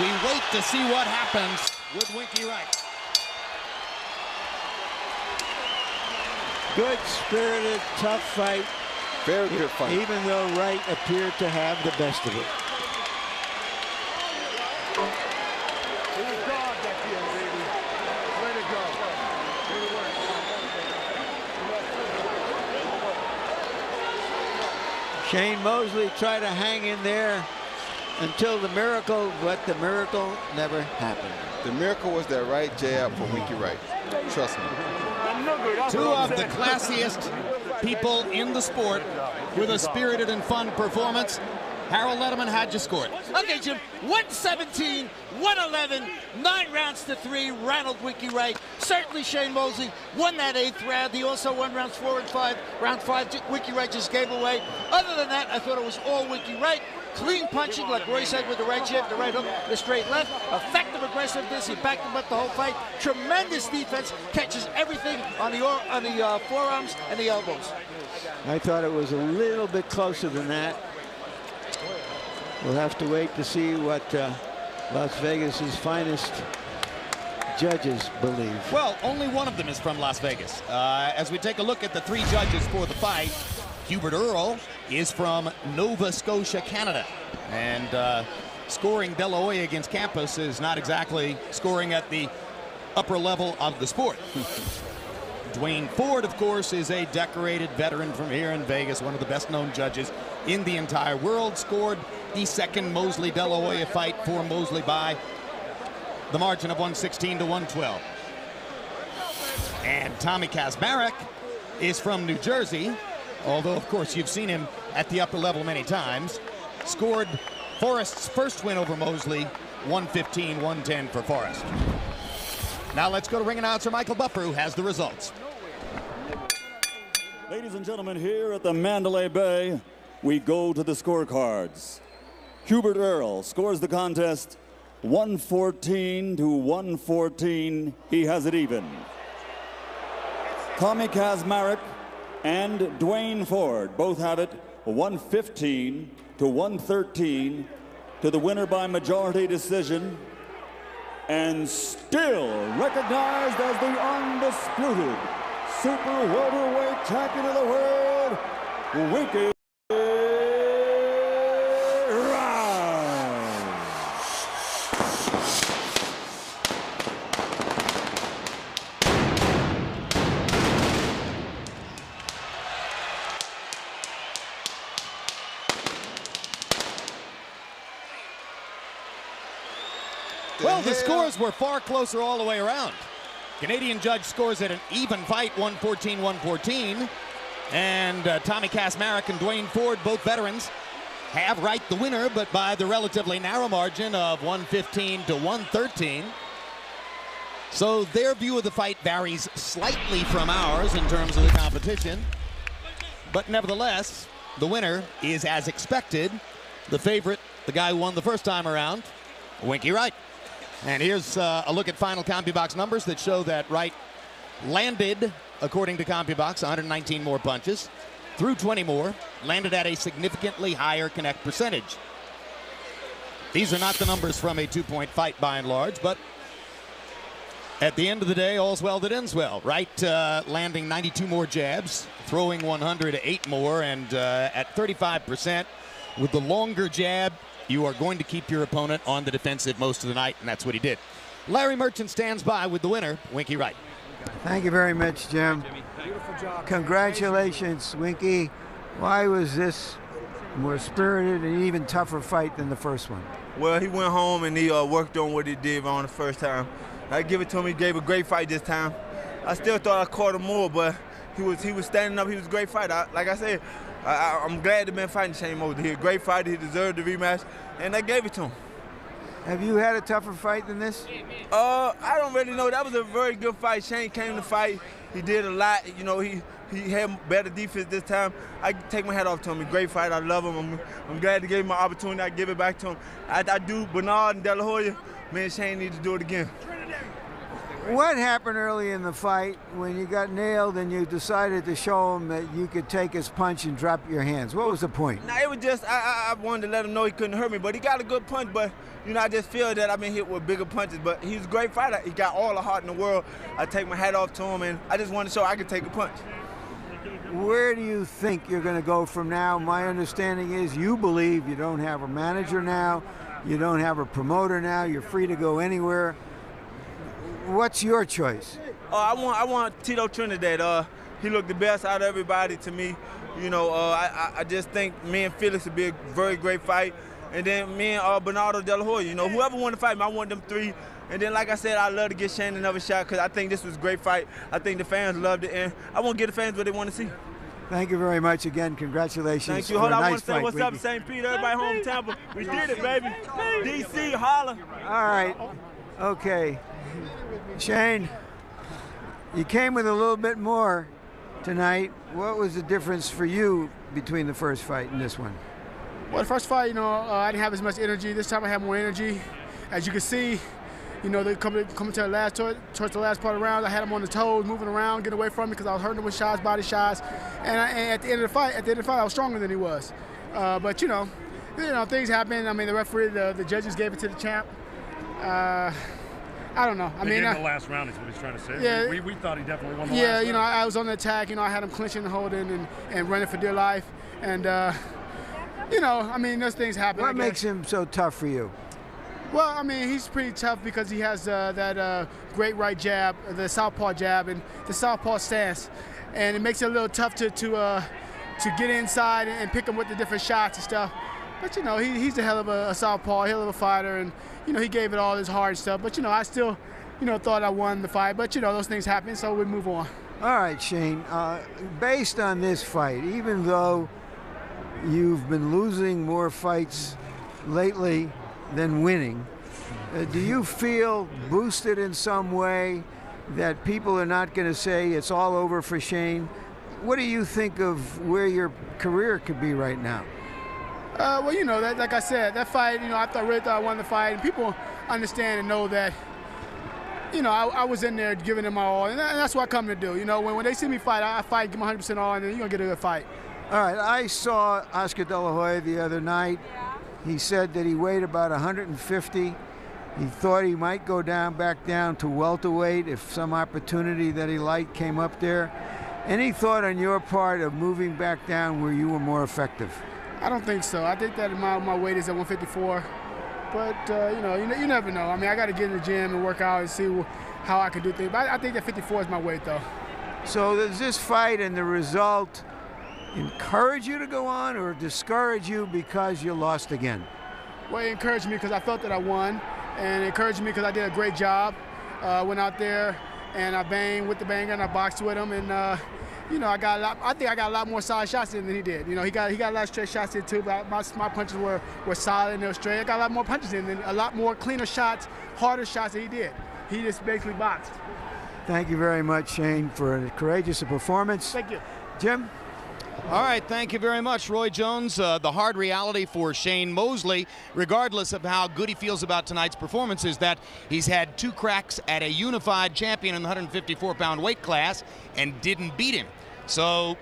We wait to see what happens with Winky Wright.
Good spirited, tough fight.
Very good fight.
Even though Wright appeared to have the best of it. Shane Mosley tried to hang in there until the miracle, but the miracle never happened.
The miracle was that right jab for Winky Wright. Trust me.
Two of the classiest people in the sport with a spirited and fun performance. Harold Letterman had you scored.
Okay, Jim, 117, 111, 9 rounds to 3, Ronald Winky Wright. Certainly Shane Mosley won that 8th round. He also won rounds 4 and 5. Round 5, Winky Wright just gave away. Other than that, I thought it was all Winky Wright. Clean punching, like Roy said, with the right jab, the right hook, the straight left. Effective aggressiveness. He backed him up the whole fight. Tremendous defense. Catches everything on the forearms and the elbows.
I thought it was a little bit closer than that. We'll have to wait to see what Las Vegas's finest judges believe?
Well, only one of them is from Las Vegas. As we take a look at the 3 judges for the fight, Hubert Earl is from Nova Scotia, Canada. And scoring De La Hoya against Campos is not exactly scoring at the upper level of the sport. Dwayne Ford, of course, is a decorated veteran from here in Vegas, one of the best-known judges in the entire world. Scored the second Mosley De La Hoya fight for Mosley by the margin of 116 to 112. And Tommy Kazmarek is from New Jersey, although, of course, you've seen him at the upper level many times. Scored Forrest's first win over Mosley, 115-110 for Forrest. Now let's go to ring announcer Michael Buffer, who has the results.
Ladies and gentlemen, here at the Mandalay Bay, we go to the scorecards. Hubert Earl scores the contest 114 to 114. He has it even. Tommy Kazmarek and Dwayne Ford both have it 115 to 113 to the winner by majority decision, and still recognized as the undisputed super welterweight champion of the world, Winky.
Well, the scores were far closer all the way around. Canadian judge scores it an even fight, 114-114. And Tommy Kazmarek and Dwayne Ford, both veterans, have Wright the winner, but by the relatively narrow margin of 115 to 113. So their view of the fight varies slightly from ours in terms of the competition. But nevertheless, the winner is, as expected, the favorite, the guy who won the first time around, Winky Wright. And here's a look at final CompuBox numbers that show that Wright landed, according to CompuBox, 119 more punches, threw 20 more, landed at a significantly higher connect percentage. These are not the numbers from a 2-point fight by and large, but at the end of the day, all's well that ends well. Wright landing 92 more jabs, throwing 108 more, and at 35% with the longer jab, you are going to keep your opponent on the defensive most of the night, and that's what he did. Larry Merchant stands by with the winner, Winky Wright.
Thank you very much, Jim.
Beautiful job.
Congratulations, Winky. Why was this more spirited and even tougher fight than the first one?
Well, he went home and he worked on what he did on the first time. I give it to him. He gave a great fight this time. I still thought I caught him more, but he was standing up. He was a great fighter. Like I said, I'm glad to been fighting Shane Mosley. He's a great fighter. He deserved the rematch, and I gave it to him.
Have you had a tougher fight than this?
I don't really know. That was a very good fight. Shane came to fight. He did a lot. You know, he had better defense this time. I take my hat off to him. He's a great fighter. I love him. I'm glad to give him my opportunity. I give it back to him. I do. Bernard and De La Hoya, me and Shane need to do it again.
What happened early in the fight when you got nailed and you decided to show him that you could take his punch and drop your hands? What was the point?
Nah, it was just, I wanted to let him know he couldn't hurt me, but he got a good punch, but, you know, I just feel that I've been hit with bigger punches, but he's a great fighter. He got all the heart in the world. I take my hat off to him, and I just want to show I can take a punch.
Where do you think you're going to go from now? My understanding is you believe you don't have a manager now, you don't have a promoter now, you're free to go anywhere. What's your choice?
I want Tito Trinidad. He looked the best out of everybody to me. You know, I just think me and Felix would be a very great fight. And then me and Bernardo De La Hoya, you know, whoever won the fight, I want them three. And then, like I said, I'd love to get Shane another shot because I think this was a great fight. I think the fans loved it, and I want to get the fans what they want to see.
Thank you very much again. Congratulations.
Thank you. Hold on, I want to say what's
Winky.
up, St. Pete, everybody home in Tampa. We did it, baby. DC, holla.
All right. Okay. Shane, you came with a little bit more tonight. What was the difference for you between the first fight and this one?
Well, the first fight, you know, I didn't have as much energy. This time I had more energy. As you can see, you know, they coming to the last, towards the last part of the round, I had them on the toes, moving around, getting away from me because I was hurting him with shots, body shots. And at the end of the fight, I was stronger than he was. But you know, things happen. I mean, the referee, the judges gave it to the champ. I don't know. I mean,
in the last round is what he's trying to say.
Yeah,
we thought he definitely won the last
Yeah,
round.
you know, I was on the attack. You know, I had him clinching and holding and running for dear life. And, you know, I mean, those things happen.
What makes him so tough for you?
Well, I mean, he's pretty tough because he has that great right jab, the southpaw jab, and the southpaw stance. And it makes it a little tough to get inside and pick him with the different shots and stuff. But, you know, he's a hell of a southpaw, hell of a fighter, and, you know, he gave it all his hard stuff. But, you know, I still, you know, thought I won the fight. But, you know, those things happen, so we move on.
All right, Shane, based on this fight, even though you've been losing more fights lately than winning, do you feel boosted in some way that people are not going to say it's all over for Shane? What do you think of where your career could be right now?
Well, you know, like I said, that fight, you know, I really thought I won the fight, and people understand and know that, you know, I was in there giving them my all, and that's what I come to do. You know, when they see me fight, I fight, give them 100% all, and then you're going to get a good fight.
All right, I saw Oscar De La Hoya the other night. He said that he weighed about 150. He thought he might go back down to welterweight if some opportunity that he liked came up there. Any thought on your part of moving back down where you were more effective?
I don't think so. I think that my weight is at 154. But, you know, you never know. I mean, I got to get in the gym and work out and see how I can do things. But I think that 54 is my weight, though.
So does this fight and the result encourage you to go on or discourage you because you lost again?
Well, it encouraged me because I felt that I won, and it encouraged me because I did a great job. Went out there and I banged with the banger and I boxed with him, and you know, I think I got a lot more solid shots in than he did. You know, he got a lot of straight shots in too, but my punches were solid and they were straight. I got a lot more punches in and a lot more cleaner shots, harder shots than he did. He just basically boxed.
Thank you very much, Shane, for a courageous performance.
Thank you.
Jim?
All right, thank you very much, Roy Jones. The hard reality for Shane Mosley, regardless of how good he feels about tonight's performance, is that he's had 2 cracks at a unified champion in the 154-pound weight class and didn't beat him. So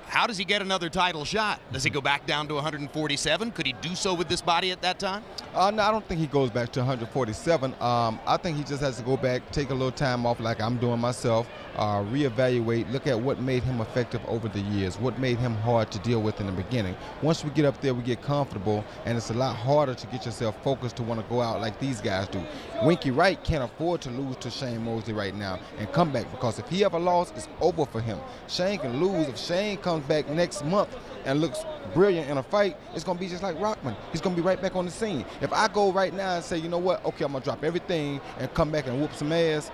how does he get another title shot? Does he go back down to 147? Could he do so with this body at that time?
No, I don't think he goes back to 147. I think he just has to go back, take a little time off like I'm doing myself, reevaluate, look at what made him effective over the years, what made him hard to deal with in the beginning. Once we get up there, we get comfortable, and it's a lot harder to get yourself focused to want to go out like these guys do. Winky Wright can't afford to lose to Shane Mosley right now and come back, because if he ever lost, it's over for him. Shane can lose. If Shane comes back next month and looks brilliant in a fight, it's going to be just like Rockman. He's going to be right back on the scene. If I go right now and say, you know what, okay, I'm going to drop everything and come back and whoop some ass,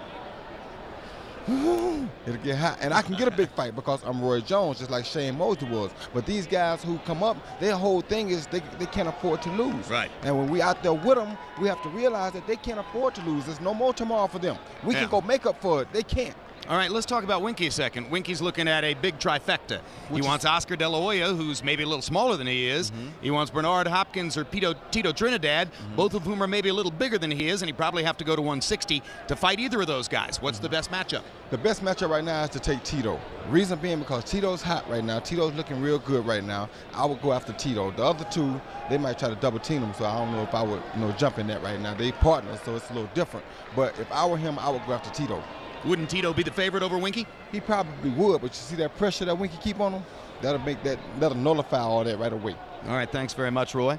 it'll get hot. And I can get a big fight because I'm Roy Jones, just like Shane Mosley was. But these guys who come up, their whole thing is they can't afford to lose.
Right.
And when we out there with them, we have to realize that they can't afford to lose. There's no more tomorrow for them. We can go make up for it. They can't.
All right, let's talk about Winky a second. Winky's looking at a big trifecta. He wants Oscar De La Hoya, who's maybe a little smaller than he is. He wants Bernard Hopkins or Tito Trinidad, both of whom are maybe a little bigger than he is, and he'd probably have to go to 160 to fight either of those guys. What's the best matchup?
The best matchup right now is to take Tito. Reason being because Tito's hot right now. Tito's looking real good right now. I would go after Tito. The other two, they might try to double team him, so I don't know if I would jump in that right now. They partners, so it's a little different. But if I were him, I would go after Tito.
Wouldn't Tito be the favorite over Winky?
He probably would, but you see that pressure that Winky keep on him? That'll nullify all that right away.
All right, thanks very much, Roy.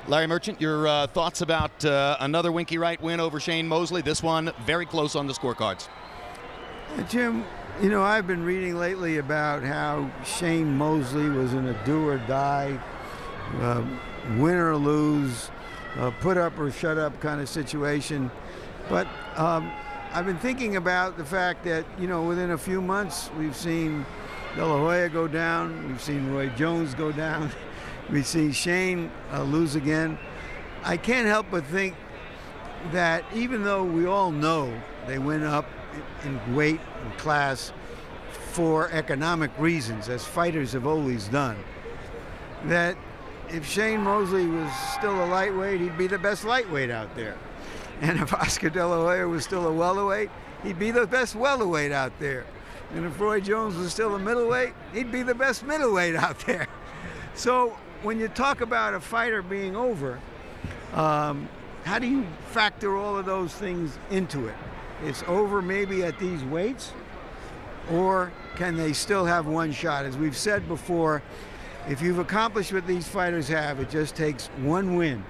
Larry Merchant, your thoughts about another Winky Wright win over Shane Mosley? This one very close on the scorecards.
Jim, you know, I've been reading lately about how Shane Mosley was in a do-or-die, win or lose, put up or shut up kind of situation. But I've been thinking about the fact that, you know, within a few months, we've seen De La Hoya go down, we've seen Roy Jones go down, we've seen Shane lose again. I can't help but think that even though we all know they went up in weight and class for economic reasons, as fighters have always done, that if Shane Mosley was still a lightweight, he'd be the best lightweight out there. And if Oscar De La Hoya was still a welterweight, he'd be the best welterweight out there. And if Roy Jones was still a middleweight, he'd be the best middleweight out there. So when you talk about a fighter being over, how do you factor all of those things into it? it's over maybe at these weights, or can they still have one shot? As we've said before, if you've accomplished what these fighters have, it just takes one win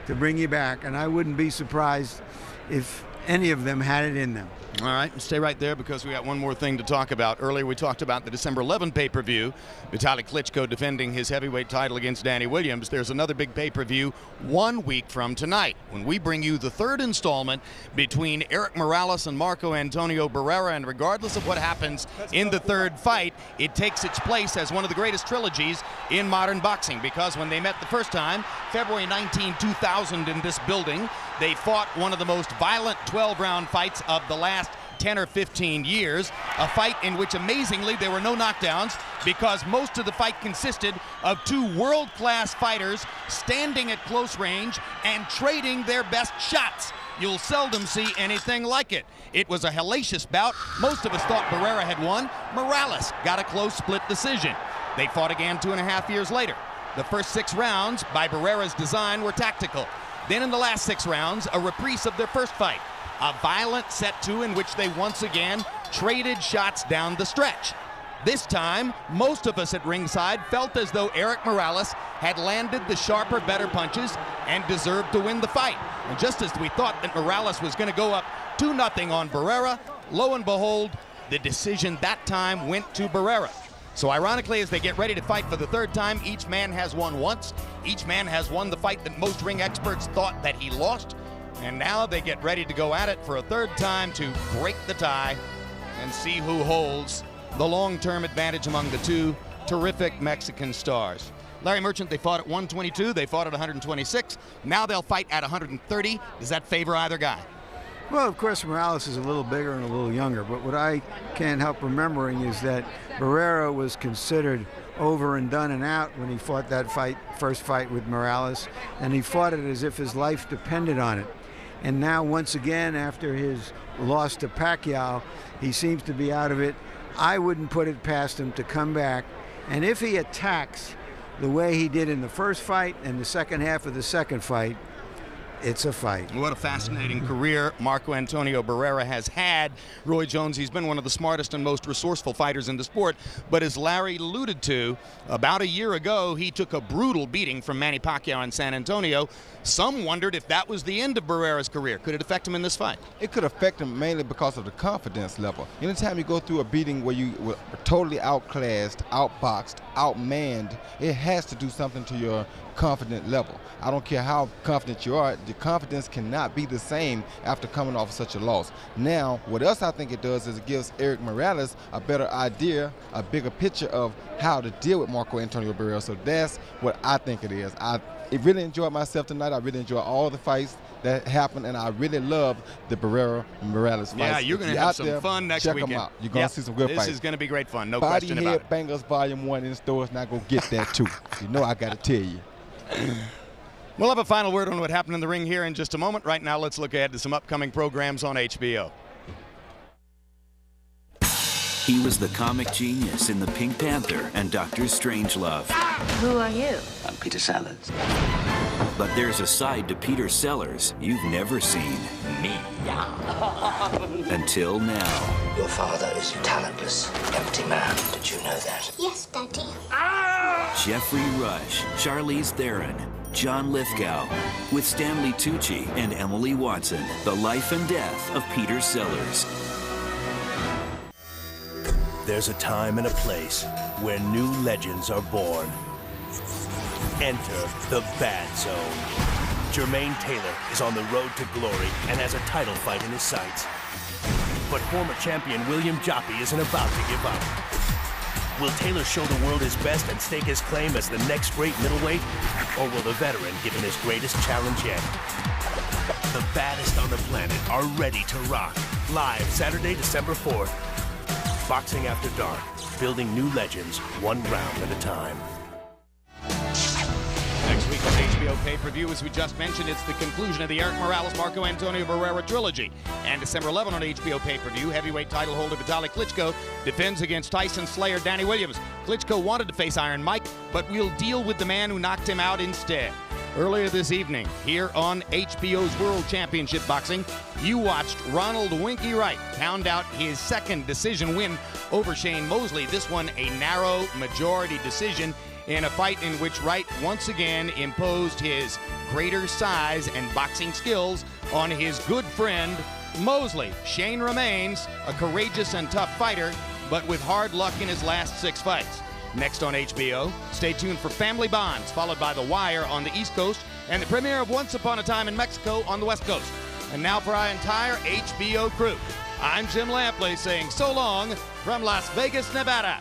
to bring you back, and I wouldn't be surprised if any of them had it in them.
All right, stay right there because we got one more thing to talk about. Earlier we talked about the December 11 pay-per-view, Vitaly Klitschko defending his heavyweight title against Danny Williams. There's another big pay-per-view 1 week from tonight when we bring you the third installment between Erik Morales and Marco Antonio Barrera, and regardless of what happens in the third fight, it takes its place as one of the greatest trilogies in modern boxing, because when they met the first time, February 19, 2000 in this building, they fought one of the most violent 12-round fights of the last 10 or 15 years, a fight in which amazingly there were no knockdowns because most of the fight consisted of two world-class fighters standing at close range and trading their best shots. You'll seldom see anything like it. It was a hellacious bout. Most of us thought Barrera had won. Morales got a close split decision. They fought again 2.5 years later. The first 6 rounds, by Barrera's design, were tactical. Then in the last 6 rounds, a reprise of their first fight. A violent set 2 in which they once again traded shots down the stretch. This time, most of us at ringside felt as though Erik Morales had landed the sharper, better punches and deserved to win the fight. And just as we thought that Morales was going to go up 2-0 on Barrera, lo and behold, the decision that time went to Barrera. So ironically, as they get ready to fight for the third time, each man has won once. Each man has won the fight that most ring experts thought that he lost. And now they get ready to go at it for a third time to break the tie and see who holds the long-term advantage among the two terrific Mexican stars. Larry Merchant, they fought at 122, they fought at 126. Now they'll fight at 130. Does that favor either guy?
Well, of course, Morales is a little bigger and a little younger, but what I can't help remembering is that Barrera was considered over and done and out when he fought that first fight with Morales, and he fought it as if his life depended on it. And now, once again, after his loss to Pacquiao, he seems to be out of it. I wouldn't put it past him to come back, and if he attacks the way he did in the first fight and the second half of the second fight, it's a fight.
What a fascinating career Marco Antonio Barrera has had. Roy Jones, he's been one of the smartest and most resourceful fighters in the sport, but as Larry alluded to, about a year ago, he took a brutal beating from Manny Pacquiao in San Antonio. Some wondered if that was the end of Barrera's career. Could it affect him in this fight?
It could affect him mainly because of the confidence level. Anytime you go through a beating where you were totally outclassed, outboxed, outmanned, it has to do something to your confident level. I don't care how confident you are, the confidence cannot be the same after coming off such a loss. Now, what else I think it does is it gives Erik Morales a better idea, a bigger picture of how to deal with Marco Antonio Barrera. So that's what I think it is. I really enjoyed myself tonight. I really enjoyed all the fights that happened, and I really love the Barrera-Morales fights.
Yeah, you're going to have some fun next weekend.
Check them out. You're going to see some good fights.
This is going to be great fun, no question about it.
Body Head Bangers Volume 1 in the stores, and I go get that too. You know I got to tell you.
We'll have a final word on what happened in the ring here in just a moment. Right now, let's look ahead to some upcoming programs on HBO.
He was the comic genius in The Pink Panther and Dr. Strangelove.
Who are you?
I'm Peter Sellers. But there's a side to Peter Sellers you've never seen. Me. Until now.
Your father is a talentless, empty man. Did you know that?
Yes, Daddy.
Jeffrey Rush, Charlize Theron, John Lithgow, with Stanley Tucci and Emily Watson. The life and death of Peter Sellers.
There's a time and a place where new legends are born. Enter the Bad Zone. Jermaine Taylor is on the road to glory and has a title fight in his sights. But former champion William Joppy isn't about to give up. Will Taylor show the world his best and stake his claim as the next great middleweight? Or will the veteran give him his greatest challenge yet? The baddest on the planet are ready to rock. Live Saturday, December 4th. Boxing After Dark, building new legends, one round at a time.
Next week on HBO pay-per-view, as we just mentioned, it's the conclusion of the Erik Morales-Marco Antonio Barrera trilogy. And December 11 on HBO pay-per-view, heavyweight title holder Vitaly Klitschko defends against Tyson Slayer Danny Williams. Klitschko wanted to face Iron Mike, but we'll deal with the man who knocked him out instead. Earlier this evening, here on HBO's World Championship Boxing, you watched Ronald Winky Wright pound out his second decision win over Shane Mosley. This one a narrow majority decision in a fight in which Wright once again imposed his greater size and boxing skills on his good friend Mosley. Shane remains a courageous and tough fighter, but with hard luck in his last 6 fights. Next on HBO, stay tuned for Family Bonds, followed by The Wire on the East Coast and the premiere of Once Upon a Time in Mexico on the West Coast. And now for our entire HBO crew, I'm Jim Lampley saying so long from Las Vegas, Nevada.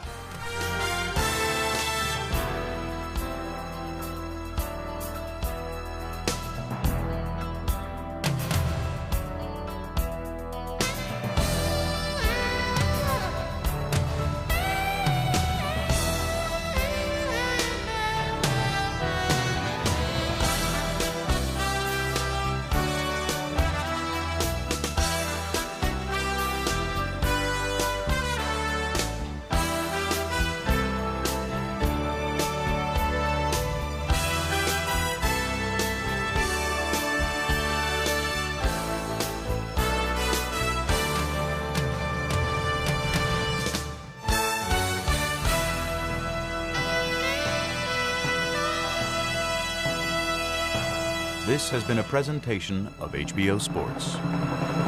This has been a presentation of HBO Sports.